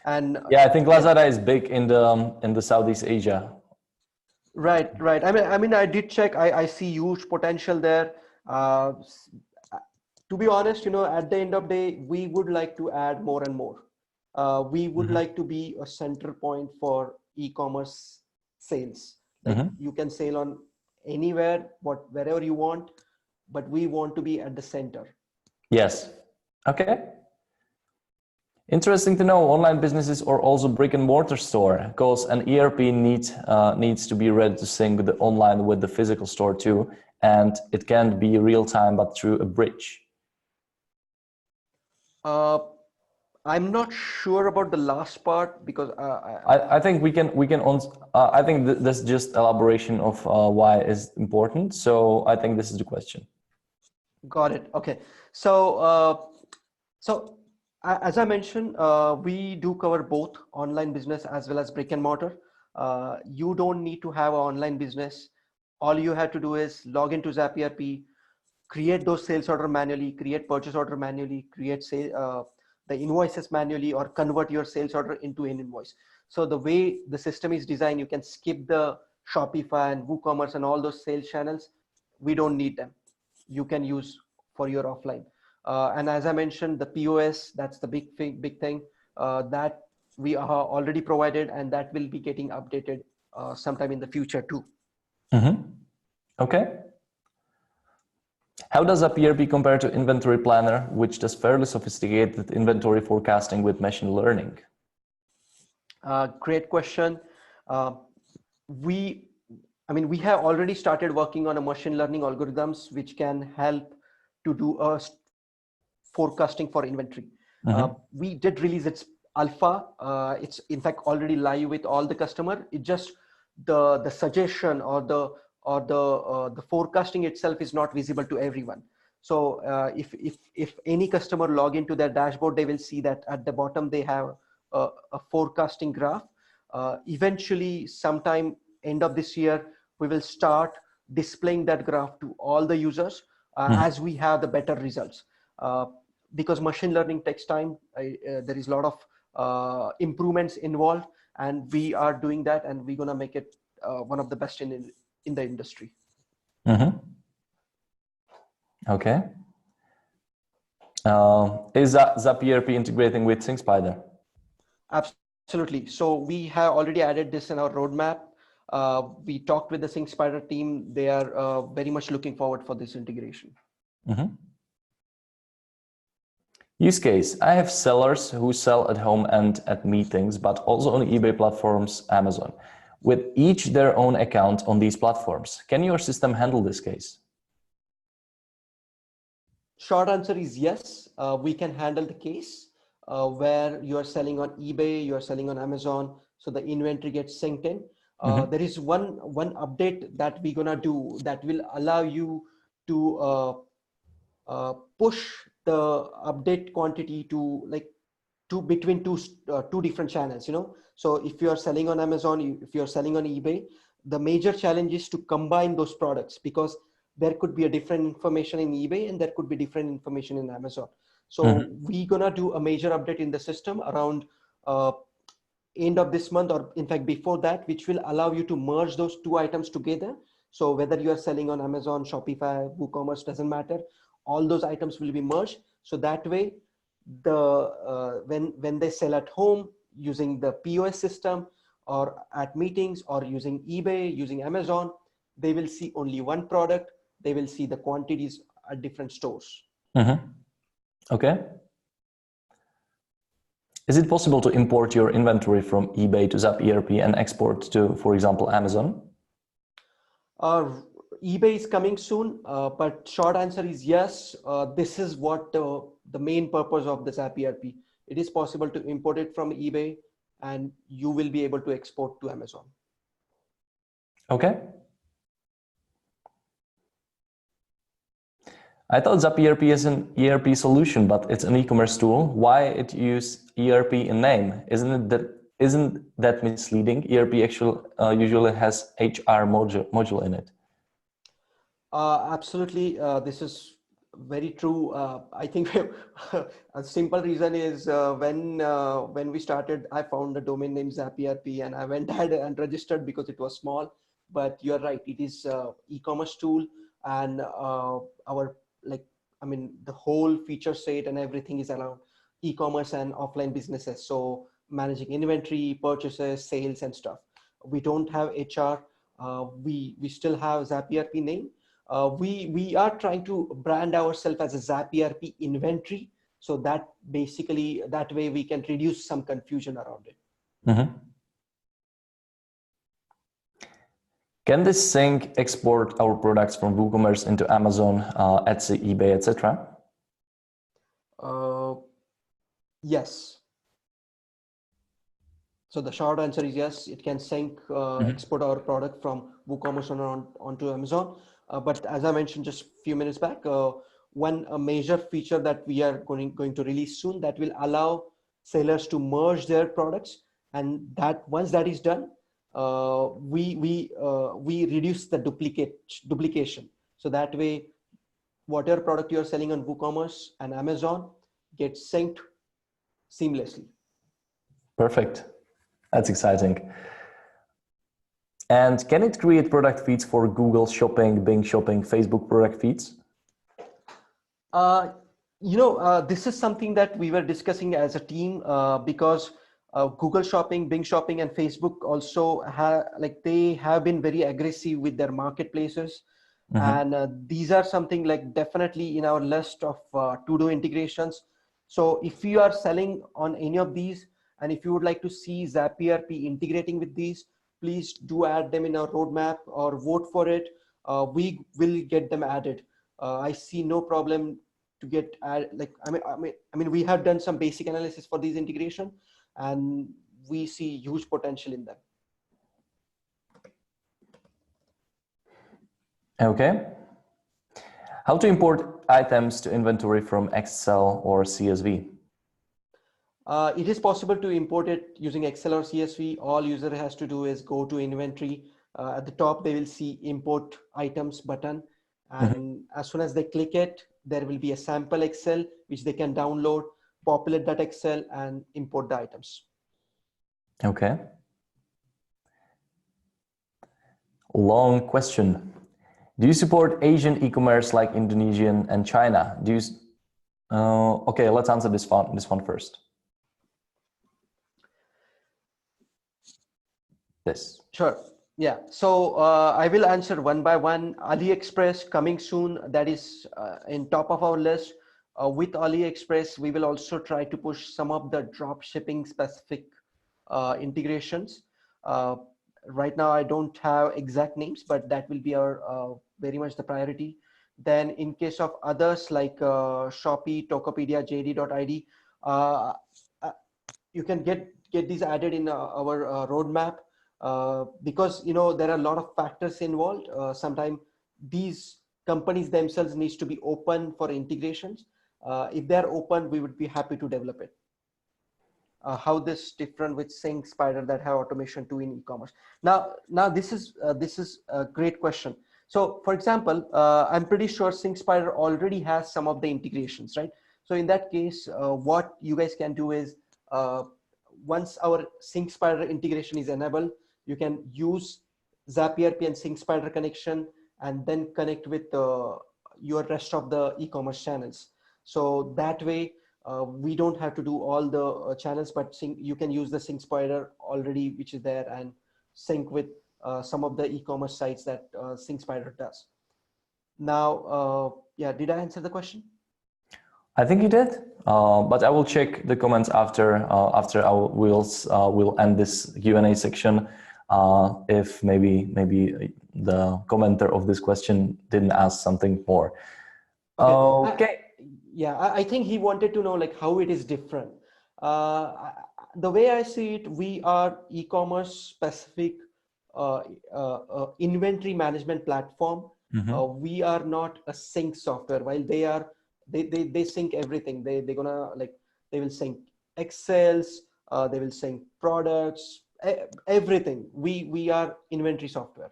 And yeah, I think Lazada is big in the Southeast Asia. Right. I mean, I did check. I see huge potential there. To be honest, you know, at the end of the day, we would like to add more and more. We would like to be a center point for e-commerce sales. Like you can sell on anywhere, wherever you want, but we want to be at the center. Yes. Okay. Interesting to know. Online businesses or also brick and mortar store, because an ERP needs to be ready to sync with the online with the physical store too, and it can't be real time but through a bridge. I'm not sure about the last part, because I think we can I think this is just elaboration of why is important. So I think this is the question. Got it. Okay. So as I mentioned, we do cover both online business as well as brick and mortar. You don't need to have an online business. All you have to do is log into ZapERP, create those sales order manually, create purchase order manually, create the invoices manually, or convert your sales order into an invoice. So the way the system is designed, you can skip the Shopify and WooCommerce and all those sales channels. We don't need them. You can use for your offline. And as I mentioned, the POS, that's the big thing that we are already provided, and that will be getting updated sometime in the future too. Okay. How does ZapERP compare to Inventory Planner, which does fairly sophisticated inventory forecasting with machine learning? Great question. We have already started working on a machine learning algorithms which can help to do a forecasting for inventory. We did release its alpha. It's in fact already live with all the customer. It just the suggestion or the or the forecasting itself is not visible to everyone. So if any customer log into their dashboard, they will see that at the bottom they have a forecasting graph. Eventually, sometime end of this year, we will start displaying that graph to all the users as we have the better results. Because machine learning takes time, there is a lot of improvements involved, and we are doing that, and we're gonna make it one of the best in the industry. Okay. Is ZapERP integrating with SyncSpider? Absolutely. So we have already added this in our roadmap. We talked with the SyncSpider team. They are very much looking forward for this integration. Use case. I have sellers who sell at home and at meetings, but also on eBay platforms, Amazon, with each their own account on these platforms. Can your system handle this case? Short answer is yes. We can handle the case where you are selling on eBay, you are selling on Amazon, so the inventory gets synced in. There is one update that we're gonna do that will allow you to push the update quantity to between two different channels. So if you are selling on Amazon, if you are selling on eBay, the major challenge is to combine those products, because there could be a different information in eBay and there could be different information in Amazon. So we're gonna do a major update in the system around end of this month, or in fact before that, which will allow you to merge those two items together. So whether you are selling on Amazon, Shopify, WooCommerce, doesn't matter, all those items will be merged. So that way, when they sell at home using the POS system, or at meetings, or using eBay, using Amazon, they will see only one product. They will see the quantities at different stores. Okay. Is it possible to import your inventory from eBay to ZapERP and export to, for example, Amazon? eBay is coming soon, but short answer is yes. This is what the main purpose of the ZapERP. It is possible to import it from eBay, and you will be able to export to Amazon. Okay. I thought ZapERP is an ERP solution, but it's an e-commerce tool. Why it use ERP in name? Isn't that misleading? ERP usually has HR module in it. Absolutely, this is very true. I think a simple reason is when we started, I found the domain name ZapERP, and I went ahead and registered because it was small. But you're right, it is e-commerce tool, and the whole feature set and everything is around e-commerce and offline businesses. So managing inventory, purchases, sales, and stuff. We don't have HR. We still have ZapERP name. We are trying to brand ourselves as a ZapERP inventory, so that basically that way we can reduce some confusion around it. Can this sync export our products from WooCommerce into Amazon, Etsy, eBay, etc.? Yes. So the short answer is yes. It can sync, export our product from WooCommerce onto Amazon. But as I mentioned just a few minutes back, a major feature that we are going to release soon, that will allow sellers to merge their products, and that once that is done, we reduce the duplication. So that way, whatever product you are selling on WooCommerce and Amazon gets synced seamlessly. Perfect. That's exciting. And can it create product feeds for Google Shopping, Bing Shopping, Facebook product feeds? This is something that we were discussing as a team, because Google Shopping, Bing Shopping, and Facebook also they have been very aggressive with their marketplaces. And these are something definitely in our list of to-do integrations. So if you are selling on any of these, and if you would like to see ZapERP integrating with these, please do add them in our roadmap or vote for it. We will get them added. I see no problem to get we have done some basic analysis for these integration, and we see huge potential in them. Okay. How to import items to inventory from Excel or CSV? It is possible to import it using Excel or CSV. All user has to do is go to inventory. At the top, they will see import items button. And as soon as they click it, there will be a sample Excel, which they can download, populate that Excel and import the items. Okay. Long question. Do you support Asian e-commerce like Indonesian and China? Do you? Okay, let's answer this one first. This. Sure. Yeah. So I will answer one by one. AliExpress coming soon. That is in top of our list. With AliExpress, we will also try to push some of the drop shipping specific integrations. Right now, I don't have exact names, but that will be our very much the priority. Then in case of others like Shopee, Tokopedia, JD.id, you can get these added in our roadmap. Because there are a lot of factors involved. Sometimes these companies themselves needs to be open for integrations. If they're open, we would be happy to develop it. How this different with SyncSpider that have automation too in e-commerce. Now this is a great question. So for example, I'm pretty sure SyncSpider already has some of the integrations, right? So in that case, what you guys can do is once our SyncSpider integration is enabled, you can use ZapERP and SyncSpider connection and then connect with your rest of the e-commerce channels. So that way, we don't have to do all the channels, but you can use the SyncSpider already, which is there, and sync with some of the e-commerce sites that SyncSpider does. Now, yeah, did I answer the question? I think you did, but I will check the comments after we'll end this Q&A section. If maybe the commenter of this question didn't ask something more. Okay. Yeah, I think he wanted to know like how it is different. The way I see it, we are e-commerce specific inventory management platform. We are not a sync software. While they sync everything. They will sync Excels. They will sync products. Everything. We are inventory software.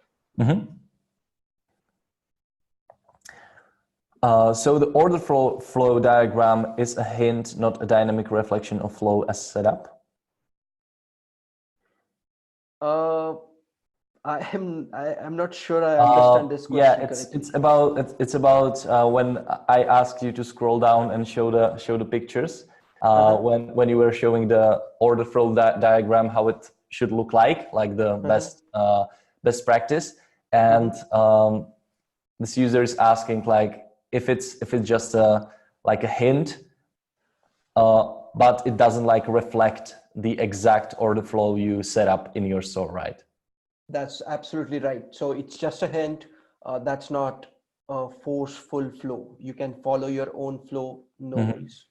So the order flow diagram is a hint, not a dynamic reflection of flow as set up. I'm not sure I understand this question correctly. It's about when I asked you to scroll down and show the pictures. When you were showing the order flow diagram, how it should look like the best practice, and this user is asking like if it's just a hint, but it doesn't reflect the exact order flow you set up in your store, right? That's absolutely right. So it's just a hint. That's not a forceful flow. You can follow your own flow, no worries.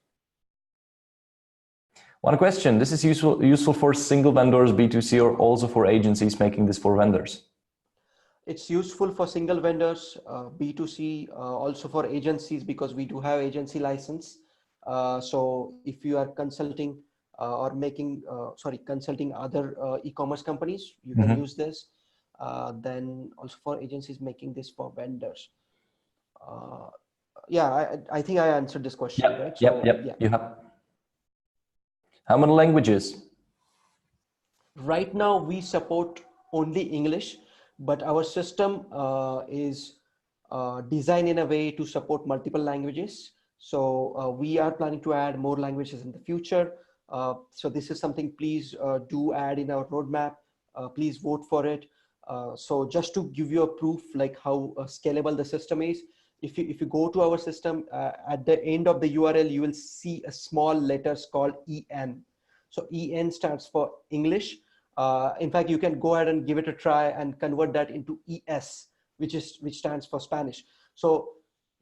One question, this is useful for single vendors, B2C, or also for agencies making this for vendors? It's useful for single vendors, B2C, also for agencies, because we do have agency license. So if you are consulting or consulting other e-commerce companies, you can use this. Then also for agencies making this for vendors. Yeah, I think I answered this question, right? So, yep, you have. How many languages? Right now we support only English, but our system is designed in a way to support multiple languages. So we are planning to add more languages in the future. So this is something please do add in our roadmap. Please vote for it. So just to give you a proof like how scalable the system is, if you go to our system, at the end of the URL, you will see a small letters called EN. So EN stands for English. In fact, you can go ahead and give it a try and convert that into ES, which stands for Spanish. So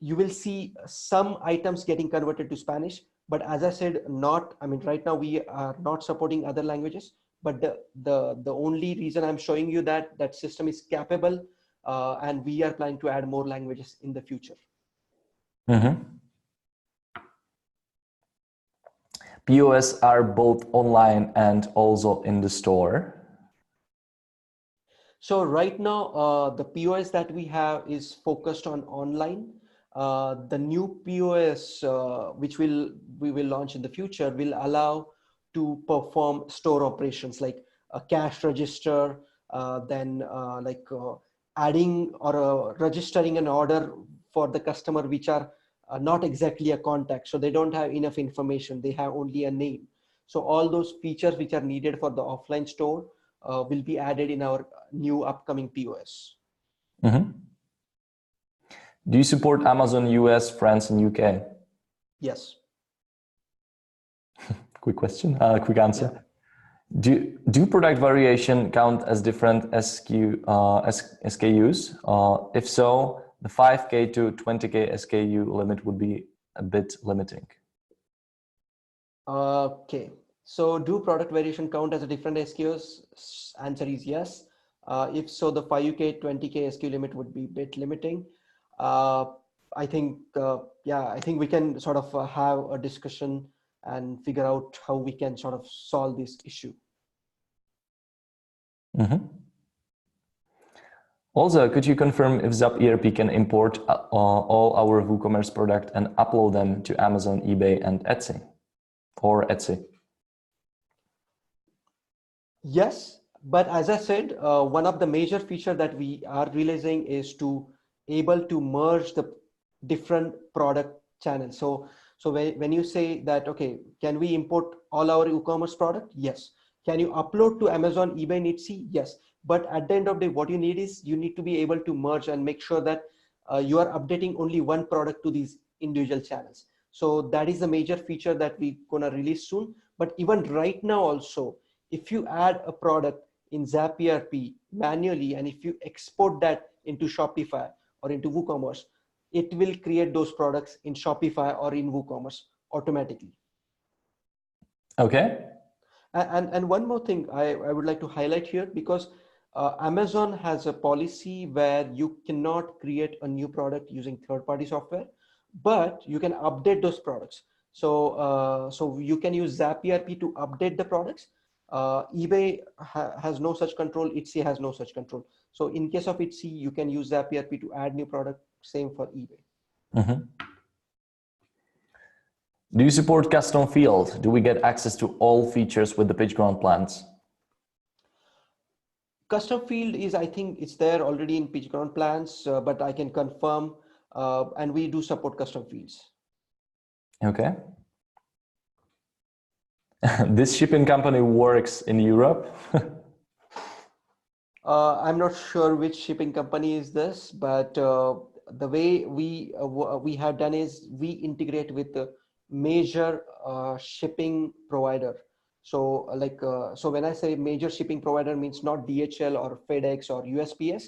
you will see some items getting converted to Spanish, but as I said, right now we are not supporting other languages, but the only reason I'm showing you that system is capable and we are planning to add more languages in the future. POS are both online and also in the store. So right now, the POS that we have is focused on online. The new POS, which we will launch in the future, will allow to perform store operations like a cash register, then adding or registering an order for the customer, which are not exactly a contact. So they don't have enough information. They have only a name. So all those features which are needed for the offline store will be added in our new upcoming POS. Do you support Amazon US, France, and UK? Yes. Quick question, quick answer. Yeah. Do product variation count as different SKUs? If so, the 5K to 20K SKU limit would be a bit limiting. Okay. So do product variation count as a different SKUs? Answer is yes. If so, the 5K, 20K SKU limit would be a bit limiting. I think, I think we can sort of have a discussion and figure out how we can sort of solve this issue. Also, could you confirm if ZapERP can import all our WooCommerce product and upload them to Amazon, eBay, and Etsy, or Etsy? Yes, but as I said, one of the major features that we are realizing is to able to merge the different product channels. So when you say that, okay, can we import all our WooCommerce product? Yes. Can you upload to Amazon, eBay, and Etsy? Yes. But at the end of the day, what you need is you need to be able to merge and make sure that you are updating only one product to these individual channels. So that is the major feature that we're gonna release soon. But even right now also, if you add a product in ZapERP manually, and if you export that into Shopify or into WooCommerce, it will create those products in Shopify or in WooCommerce automatically. Okay. And one more thing I would like to highlight here, because Amazon has a policy where you cannot create a new product using third-party software, but you can update those products. So you can use ZapERP to update the products. eBay has no such control. Etsy has no such control. So in case of Etsy, you can use ZapERP to add new product. Same for eBay. Do you support custom field? Do we get access to all features with the PitchGround plans? Custom field is, I think it's there already in PitchGround plans, but I can confirm, and we do support custom fields. Okay. This shipping company works in Europe? I'm not sure which shipping company is this, but the way we have done is we integrate with the major shipping provider. So so when I say major shipping provider, means not DHL or FedEx or USPS,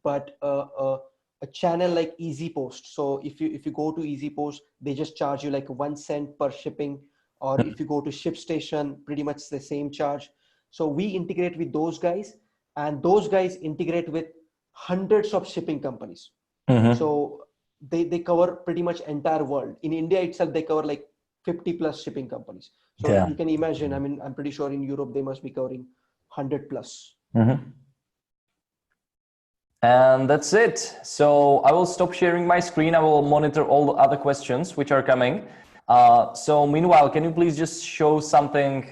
but a channel like EasyPost. So if you go to EasyPost, they just charge you like 1 cent per shipping, or if you go to ShipStation, pretty much the same charge. So we integrate with those guys, and those guys integrate with hundreds of shipping companies. So they cover pretty much entire world. In India itself, they cover like 50 plus shipping companies. So you can imagine, I mean, I'm pretty sure in Europe, they must be covering 100 plus. And that's it. So I will stop sharing my screen. I will monitor all the other questions which are coming. So meanwhile, can you please just show something,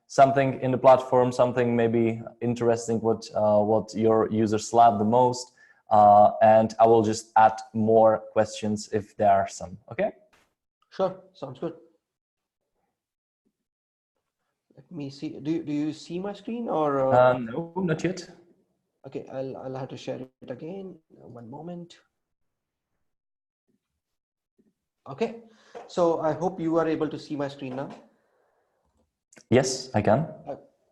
something in the platform, something maybe interesting, what your users love the most, and I will just add more questions if there are some. Okay. Sure, sounds good. Let me see. Do you see my screen or? No, not yet. Okay, I'll have to share it again. One moment. Okay, so I hope you are able to see my screen now. Yes, I can.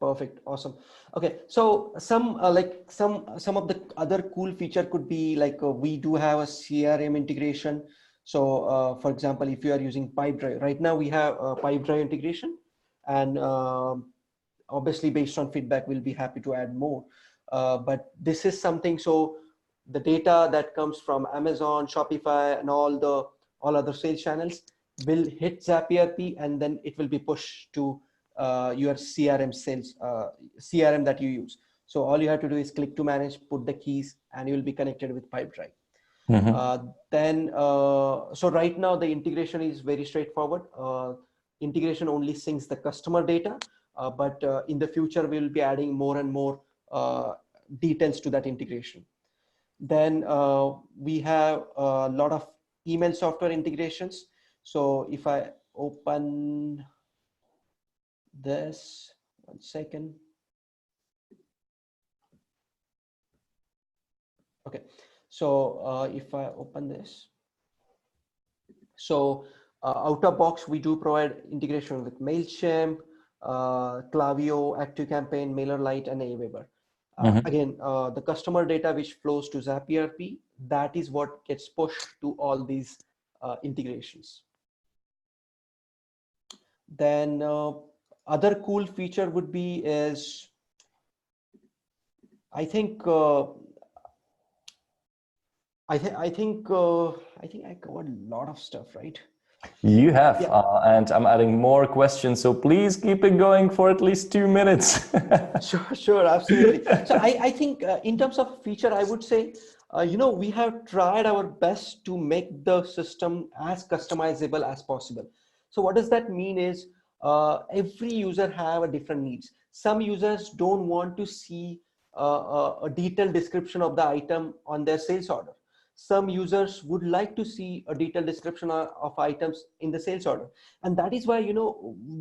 Perfect, awesome. Okay, so some of the other cool feature could be like we do have a CRM integration. So for example, if you are using Pipedrive, right now we have a Pipedrive integration, and obviously based on feedback, we'll be happy to add more. But this is something, so the data that comes from Amazon, Shopify, and all other sales channels will hit ZapERP, and then it will be pushed to your CRM sales CRM that you use. So all you have to do is click to manage, put the keys, and you will be connected with Pipedrive. So right now the integration is very straightforward. Integration only syncs the customer data, but in the future we will be adding more and more details to that integration. Then we have a lot of email software integrations. So if I open this, 1 second. Okay, so if I open this, so out of box, we do provide integration with MailChimp, Klaviyo, ActiveCampaign, MailerLite, and Aweber. Again, the customer data which flows to ZapERP, that is what gets pushed to all these integrations. Then other cool feature would be is, I think I think I covered a lot of stuff, right? You have, and I'm adding more questions, so please keep it going for at least 2 minutes. Sure, absolutely. So I think in terms of feature, I would say, we have tried our best to make the system as customizable as possible. So what does that mean is every user have a different needs. Some users don't want to see a detailed description of the item on their sales order. Some users would like to see a detailed description of items in the sales order. And that is why,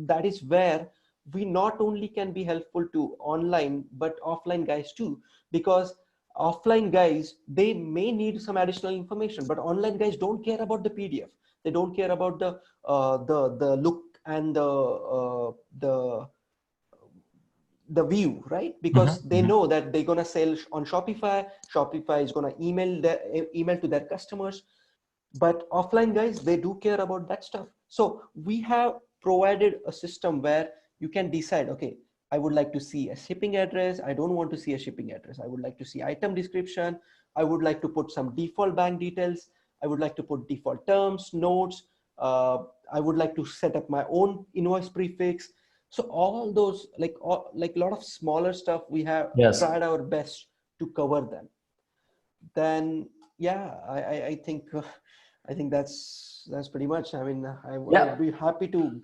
that is where we not only can be helpful to online, but offline guys too, because offline guys, they may need some additional information, but online guys don't care about the PDF. They don't care about the look and the view, right? Because they know that they're going to sell on Shopify. Shopify is going to email to their customers. But offline guys, they do care about that stuff. So we have provided a system where you can decide, okay, I would like to see a shipping address. I don't want to see a shipping address. I would like to see item description. I would like to put some default bank details. I would like to put default terms, notes. I would like to set up my own invoice prefix. So all those, like a lot of smaller stuff, we have tried our best to cover them. Then, yeah, I think that's pretty much. I mean, I would be happy to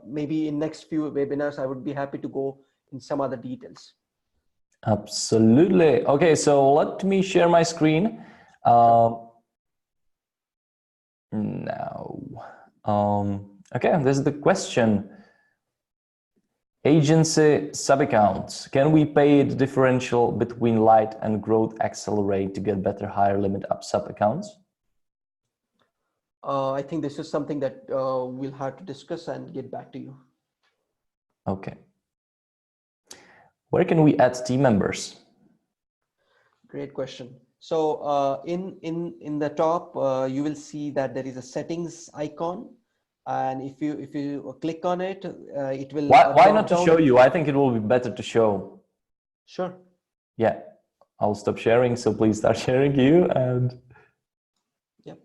maybe in next few webinars, I would be happy to go in some other details. Absolutely. Okay, so let me share my screen. Now, okay, this is the question. Agency sub-accounts. Can we pay the differential between light and growth accelerate to get better higher limit up sub-accounts? I think this is something that we'll have to discuss and get back to you. Okay. Where can we add team members? Great question. So in the top, you will see that there is a settings icon. And if you click on it, it will. Why not to show you? I think it will be better to show. Sure. Yeah, I'll stop sharing. So please start sharing you and. Yep.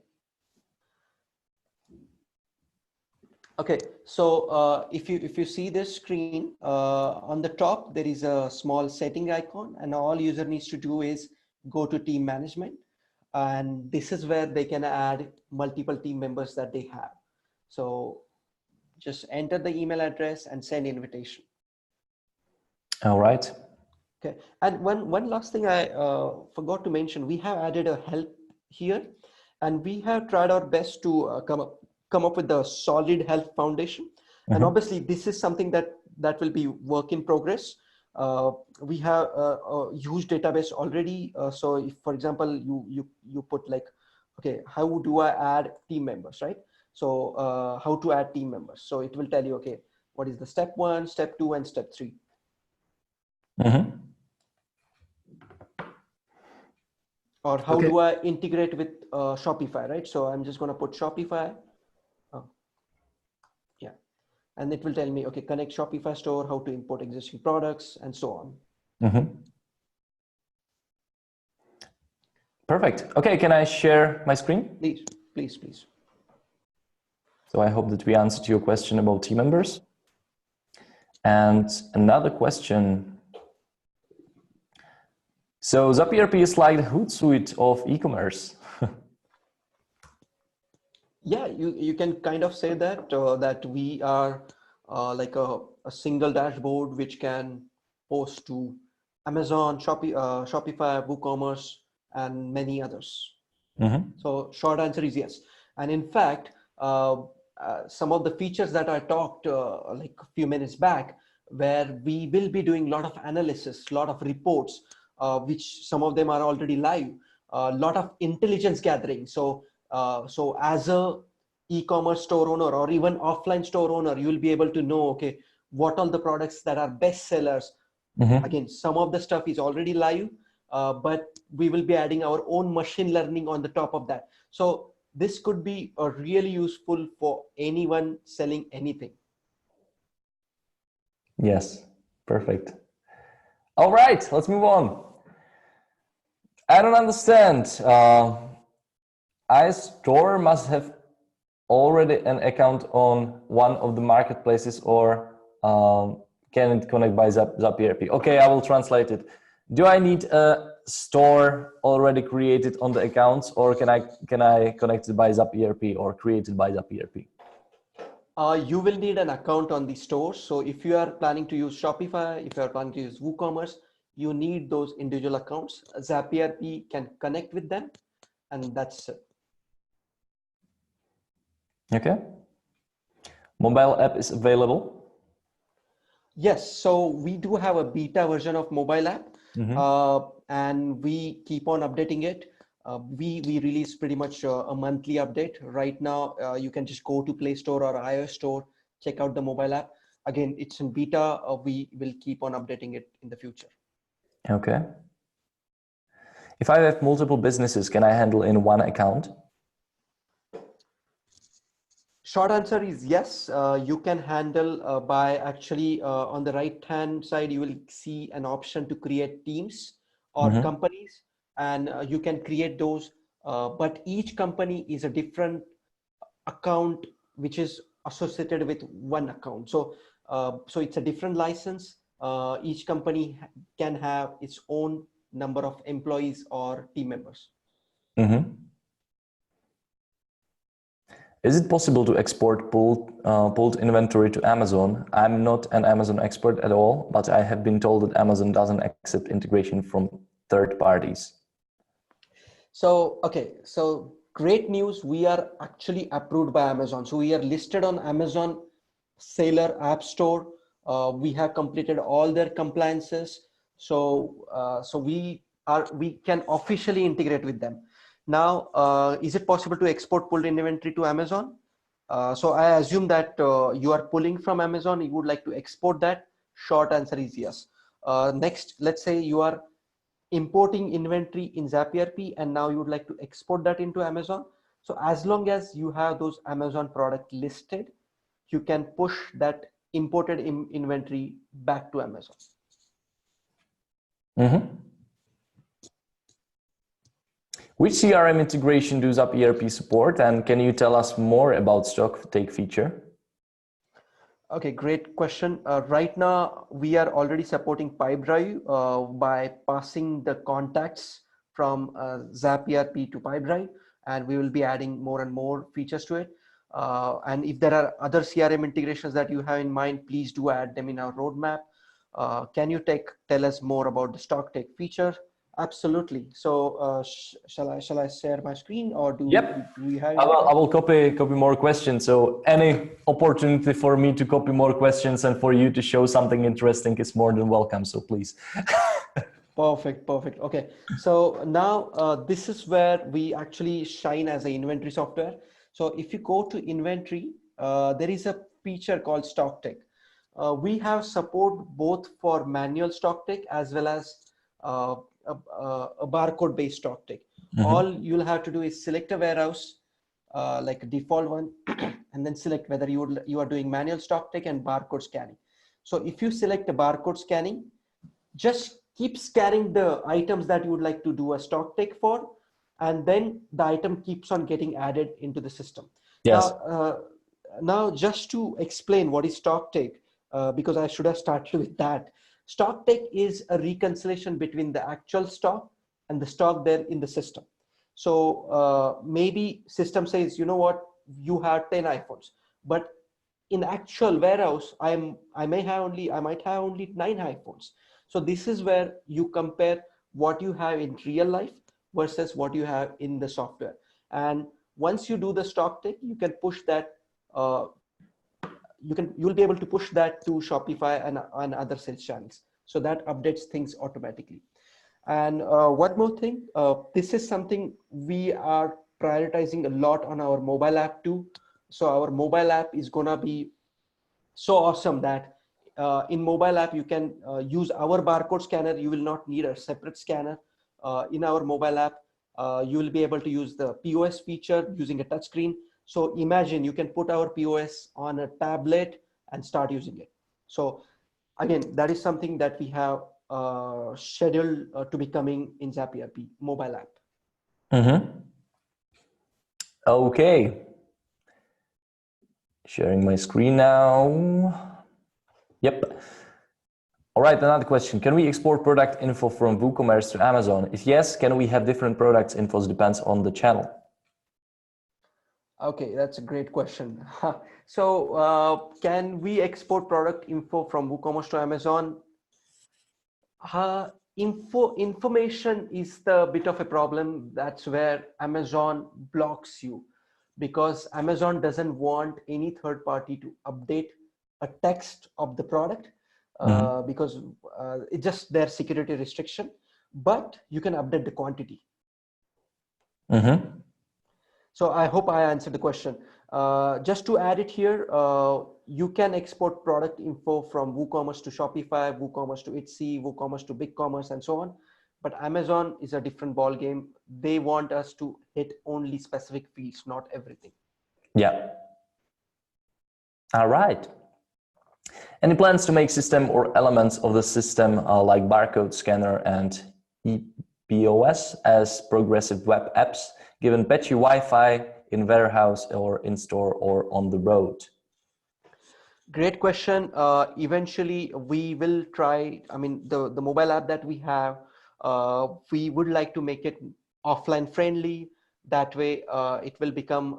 Okay. So if you see this screen on the top, there is a small setting icon, and all user needs to do is go to team management, and this is where they can add multiple team members that they have. So just enter the email address and send invitation. All right. Okay. And one last thing I forgot to mention, we have added a help here, and we have tried our best to come up with a solid help foundation. And obviously this is something that will be work in progress. We have a huge database already. So if, for example, you put like, okay, how do I add team members, right? So how to add team members. So it will tell you, okay, what is the step 1, step 2, and step 3. Or how do I integrate with Shopify, right? So I'm just going to put Shopify. Yeah. And it will tell me, okay, connect Shopify store, how to import existing products, and so on. Perfect. Okay, can I share my screen? Please, please, please. So I hope that we answered your question about team members. And another question. So ZapERP is like the Hootsuite of e-commerce. Yeah, you can kind of say that that we are like a single dashboard which can post to Amazon, Shopify, WooCommerce, and many others. So short answer is yes. And in fact, some of the features that I talked like a few minutes back, where we will be doing a lot of analysis, a lot of reports, which some of them are already live, a lot of intelligence gathering. So as a e-commerce store owner or even offline store owner, you will be able to know, okay, what are the products that are best sellers. Again, some of the stuff is already live, but we will be adding our own machine learning on the top of that. So this could be really useful for anyone selling anything. Yes, perfect. All right, let's move on. I don't understand. iStore must have already an account on one of the marketplaces, or can it connect by ZapERP? Okay, I will translate it. Do I need a store already created on the accounts, or can I connect it by ZapERP or create it by ZapERP? You will need an account on the store. So if you are planning to use Shopify, if you are planning to use WooCommerce, you need those individual accounts. ZapERP can connect with them, and that's it. Okay. Mobile app is available. Yes, so we do have a beta version of mobile app, and we keep on updating it. We release pretty much a monthly update. Right now, you can just go to Play Store or iOS Store, check out the mobile app. Again, it's in beta. We will keep on updating it in the future. Okay. If I have multiple businesses, can I handle in one account? Short answer is yes. You can handle by actually on the right hand side, you will see an option to create teams or companies, and you can create those. But each company is a different account which is associated with one account. So so it's a different license. Each company can have its own number of employees or team members. Is it possible to export pulled inventory to Amazon? I'm not an Amazon expert at all, but I have been told that Amazon doesn't accept integration from third parties. So, okay, so great news. We are actually approved by Amazon. So we are listed on Amazon Seller App Store. We have completed all their compliances. So we can officially integrate with them. Now, is it possible to export pulled inventory to Amazon? So I assume that you are pulling from Amazon. You would like to export that. Short answer is yes. Next, let's say you are importing inventory in ZapERP, and now you would like to export that into Amazon. So as long as you have those Amazon product listed, you can push that imported inventory back to Amazon. Which CRM integration does ZapERP support, and can you tell us more about stock take feature? Okay, great question. Right now, we are already supporting PipeDrive by passing the contacts from ZapERP to PipeDrive, and we will be adding more and more features to it. And if there are other CRM integrations that you have in mind, please do add them in our roadmap. Can you tell us more about the stock take feature? Absolutely. So shall I share my screen, or do we have? I will copy more questions. So any opportunity for me to copy more questions and for you to show something interesting is more than welcome. So please. Perfect. Okay. So now this is where we actually shine as an inventory software. So if you go to inventory, there is a feature called stock take. We have support both for manual stock take as well as a barcode based stock take. All you'll have to do is select a warehouse, like a default one, and then select whether you are doing manual stock take and barcode scanning. So if you select a barcode scanning, just keep scanning the items that you would like to do a stock take for. and then the item keeps on getting added into the system. Yes. Now just to explain what is stock take, because I should have started with that. Stock take is a reconciliation between the actual stock and the stock there in the system. So maybe system says, you know what, you have 10 iPhones, but in actual warehouse, I might have only 9 iPhones. So this is where you compare what you have in real life versus what you have in the software. And once you do the stock take, you can push that. You'll be able to push that to Shopify and other sales channels. So that updates things automatically. And one more thing, this is something we are prioritizing a lot on our mobile app too. So our mobile app is gonna be so awesome that in mobile app, you can use our barcode scanner. You will not need a separate scanner. In our mobile app, you will be able to use the POS feature using a touchscreen. So imagine you can put our POS on a tablet and start using it. So again, that is something that we have scheduled to be coming in ZapERP mobile app. Mm-hmm. Okay. Sharing my screen now. Yep. All right, another question. Can we export product info from WooCommerce to Amazon? If yes, can we have different products infos? Depends on the channel. Okay, that's a great question. So can we export product info from WooCommerce to Amazon? Information is the bit of a problem. That's where Amazon blocks you, because Amazon doesn't want any third party to update a text of the product because it's just their security restriction, but you can update the quantity. So I hope I answered the question. Just to add it here, you can export product info from WooCommerce to Shopify, WooCommerce to Etsy, WooCommerce to BigCommerce, and so on. But Amazon is a different ball game. They want us to hit only specific fields, not everything. Yeah. All right. Any plans to make system or elements of the system like barcode scanner and ePOS as progressive web apps, given patchy Wi-Fi in warehouse or in store or on the road? Great question. Eventually, we will try. I mean, the mobile app that we have, we would like to make it offline friendly. That way, it will become,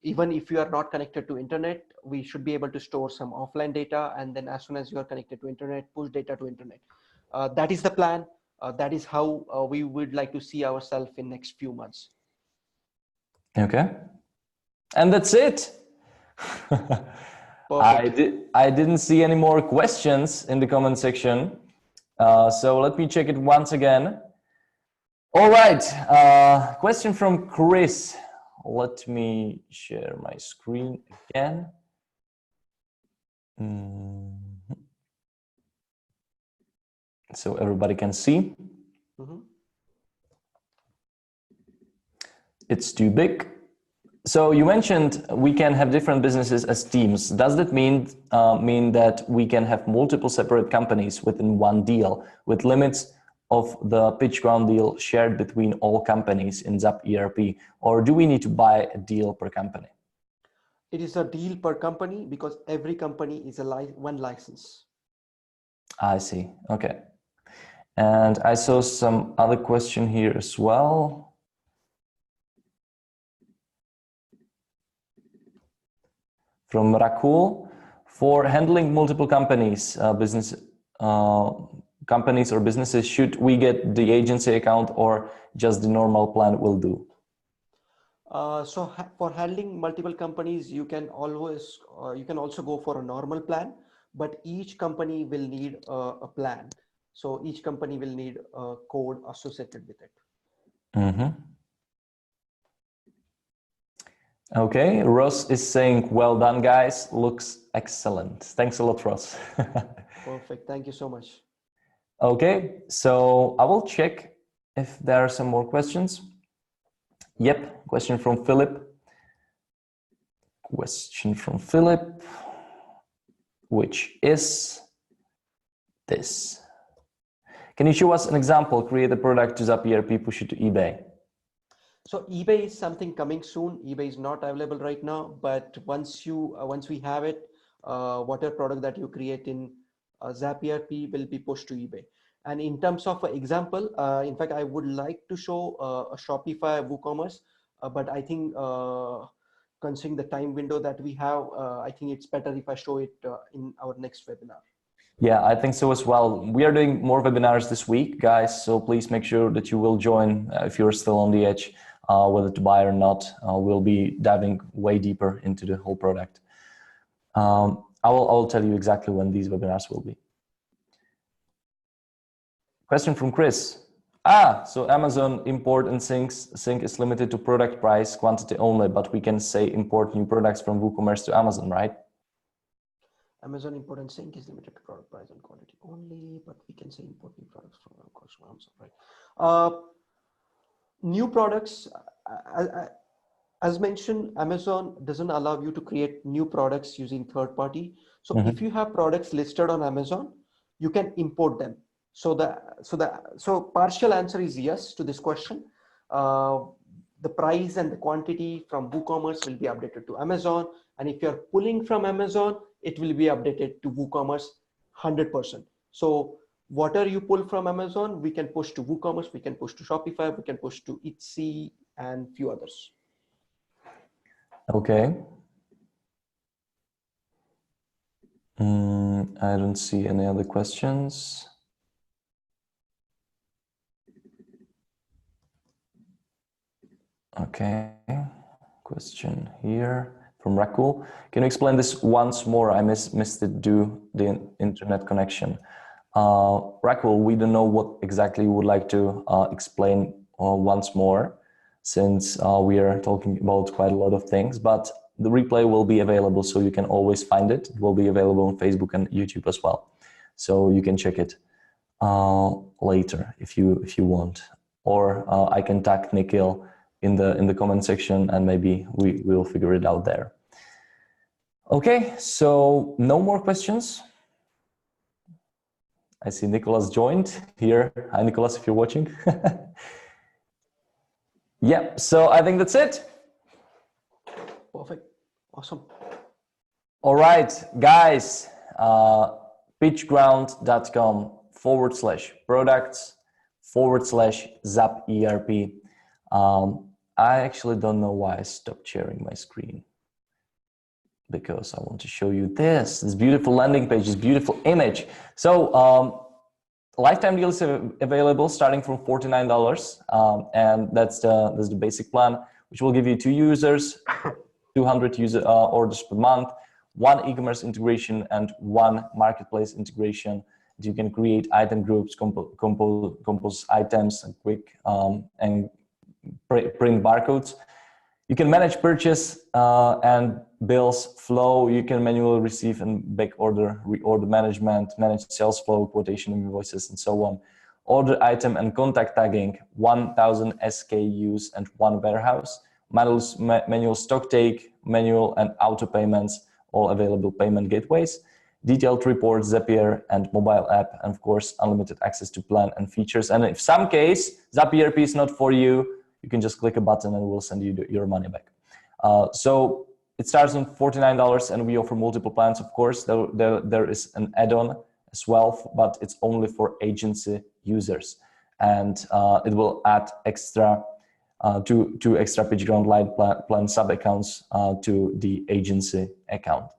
even if you are not connected to internet, we should be able to store some offline data. And then as soon as you are connected to internet, push data to internet. That is the plan. That is how we would like to see ourselves in next few months. Okay. And that's it. I didn't see any more questions in the comment section. So let me check it once again. All right. Question from Chris. Let me share my screen again. So everybody can see. It's too big. So you mentioned we can have different businesses as teams. Does that mean that we can have multiple separate companies within one deal with limits of the PitchGround deal shared between all companies in ZapERP, or do we need to buy a deal per company? It is a deal per company because every company is one license. I see. Okay. And I saw some other question here as well. From Rakul, for handling multiple companies, companies or businesses, should we get the agency account or just the normal plan will do? So for handling multiple companies, you can always, you can also go for a normal plan, but each company will need a plan. So each company will need a code associated with it. Okay, Ross is saying, well done, guys. Looks excellent. Thanks a lot, Ross. Perfect. Thank you so much. Okay, so I will check if there are some more questions. Yep, question from Philip. Question from Philip, which is this. Can you show us an example? Create a product to ZapERP, push it to eBay. So eBay is something coming soon. eBay is not available right now, but once we have it, whatever product that you create in ZapERP will be pushed to eBay. And in terms of example, in fact, I would like to show a Shopify WooCommerce, but I think considering the time window that we have, I think it's better if I show it in our next webinar. Yeah, I think so as well. We are doing more webinars this week, guys, so please make sure that you will join if you're still on the edge, whether to buy or not. We'll be diving way deeper into the whole product. I will tell you exactly when these webinars will be. Question from Chris. So Amazon import and sync is limited to product price quantity only, but we can say import new products from WooCommerce to Amazon, right? Amazon import and sync is limited to product price and quantity only, but we can say import new products from Amazon, right? New products, as mentioned, Amazon doesn't allow you to create new products using third party. So if you have products listed on Amazon, you can import them. So partial answer is yes to this question. The price and the quantity from WooCommerce will be updated to Amazon. And if you're pulling from Amazon, it will be updated to WooCommerce 100%. So whatever you pull from Amazon, we can push to WooCommerce, we can push to Shopify, we can push to Etsy and few others. Okay. I don't see any other questions. Okay, question here from Rakul. Can you explain this once more? I missed it due to the internet connection. Rakul, we don't know what exactly you would like to explain once more, since we are talking about quite a lot of things, but the replay will be available, so you can always find it. It will be available on Facebook and YouTube as well, so you can check it later if you want, or I can tag Nikhil in the comment section, and maybe we will figure it out there. Okay, so no more questions. I see Nicholas joined here. Hi, Nicholas, if you're watching. Yeah, so I think that's it. Perfect. Awesome. All right, guys, pitchground.com/products/ZapERP. I actually don't know why I stopped sharing my screen, because I want to show you this beautiful landing page, this beautiful image. So lifetime deal is available starting from $49, and that's the basic plan, which will give you 2 users, 200 orders per month, 1 e-commerce integration, and 1 marketplace integration. You can create item groups, compose items, and quick and print barcodes. You can manage purchase and bills flow. You can manually receive and back order, reorder management, manage sales flow, quotation invoices, and so on. Order item and contact tagging, 1,000 SKUs and 1 warehouse. Manual stock take, manual and auto payments, all available payment gateways. Detailed reports, Zapier and mobile app, and of course, unlimited access to plan and features. And if some case ZapERP is not for you, you can just click a button and we'll send you your money back. So it starts on $49, and we offer multiple plans. Of course, there is an add-on as well, but it's only for agency users, and it will add extra two extra PitchGround Lite plan sub accounts to the agency account.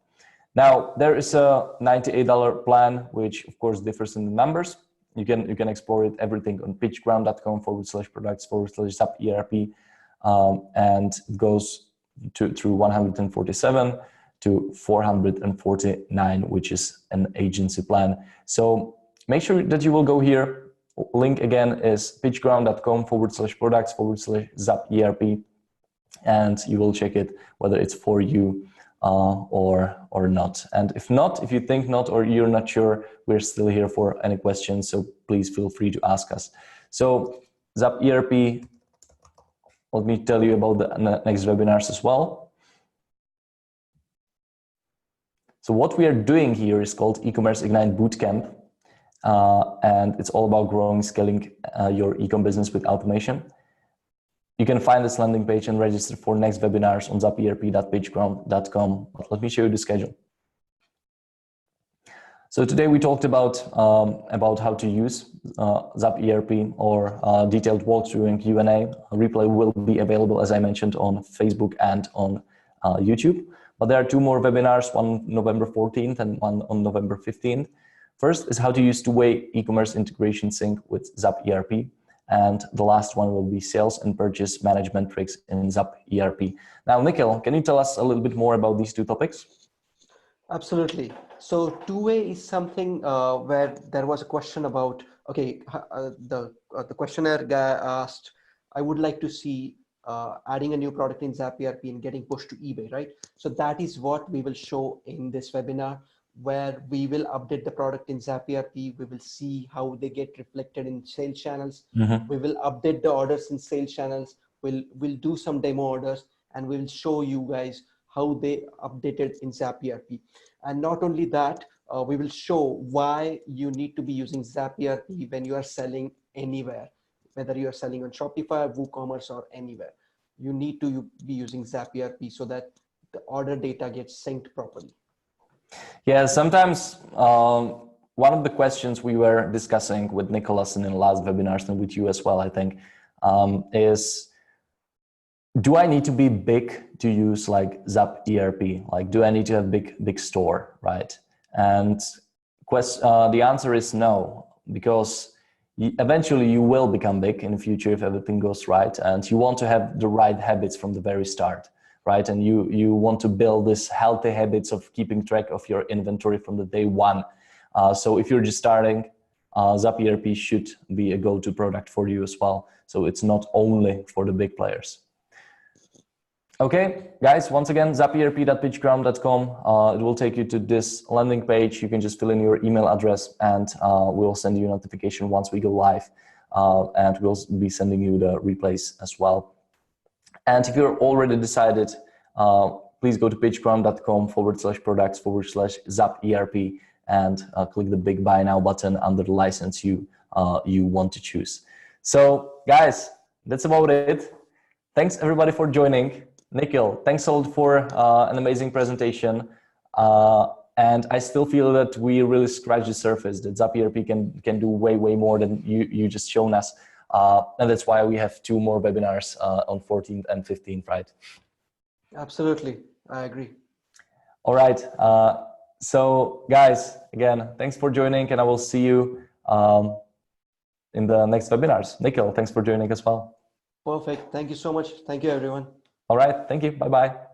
Now there is a $98 plan, which of course differs in the numbers. You can explore it everything on pitchground.com/products/ZapERP, and it goes through 147 to 449, which is an agency plan. So make sure that you will go here. Link again is pitchground.com/products/ZapERP, and you will check it whether it's for you or not. And if not, if you think not, or you're not sure, we're still here for any questions, so please feel free to ask us. So ZapERP, let me tell you about the next webinars as well. So what we are doing here is called E-commerce Ignite Bootcamp, and it's all about growing, scaling your e-com business with automation. You can find this landing page and register for next webinars on ZapERP.pitchground.com. But let me show you the schedule. So today we talked about how to use ZapERP or detailed walkthrough and Q&A. A replay will be available, as I mentioned, on Facebook and on YouTube. But there are two more webinars, one November 14th and one on November 15th. First is how to use two-way e-commerce integration sync with ZapERP. And the last one will be sales and purchase management tricks in ZapERP. Now, Nikhil, can you tell us a little bit more about these two topics? Absolutely. So two-way is something where there was a question about, okay, the questionnaire guy asked, I would like to see adding a new product in ZapERP and getting pushed to eBay, right? So that is what we will show in this webinar, where we will update the product in ZapERP. We will see how they get reflected in sales channels. We will update the orders in sales channels. We'll do some demo orders, and we will show you guys how they updated in ZapERP. And not only that, we will show why you need to be using ZapERP when you are selling anywhere, whether you are selling on Shopify, WooCommerce, or anywhere. You need to be using ZapERP so that the order data gets synced properly. Yeah, sometimes one of the questions we were discussing with Nicholas in the last webinars and with you as well, I think, is, do I need to be big to use like ZapERP? Like, do I need to have big store, right? And the answer is no, because eventually you will become big in the future if everything goes right, and you want to have the right habits from the very start, right? And you want to build this healthy habits of keeping track of your inventory from the day one. So if you're just starting, ZapERP should be a go-to product for you as well. So it's not only for the big players. Okay, guys, once again, ZapERP.pitchground.com. It will take you to this landing page. You can just fill in your email address, and we'll send you a notification once we go live. And we'll be sending you the replays as well. And if you're already decided, please go to pitchground.com/products/ZapERP and click the big buy now button under the license you want to choose. So, guys, that's about it. Thanks everybody for joining. Nikhil, thanks a lot for an amazing presentation. And I still feel that we really scratched the surface, that ZapERP can do way more than you just shown us. And that's why we have two more webinars on 14th and 15th, right? Absolutely, I agree. All right. So guys, again, thanks for joining, and I will see you in the next webinars. Nikhil, thanks for joining as well. Perfect. Thank you so much. Thank you, everyone. All right. Thank you. Bye-bye.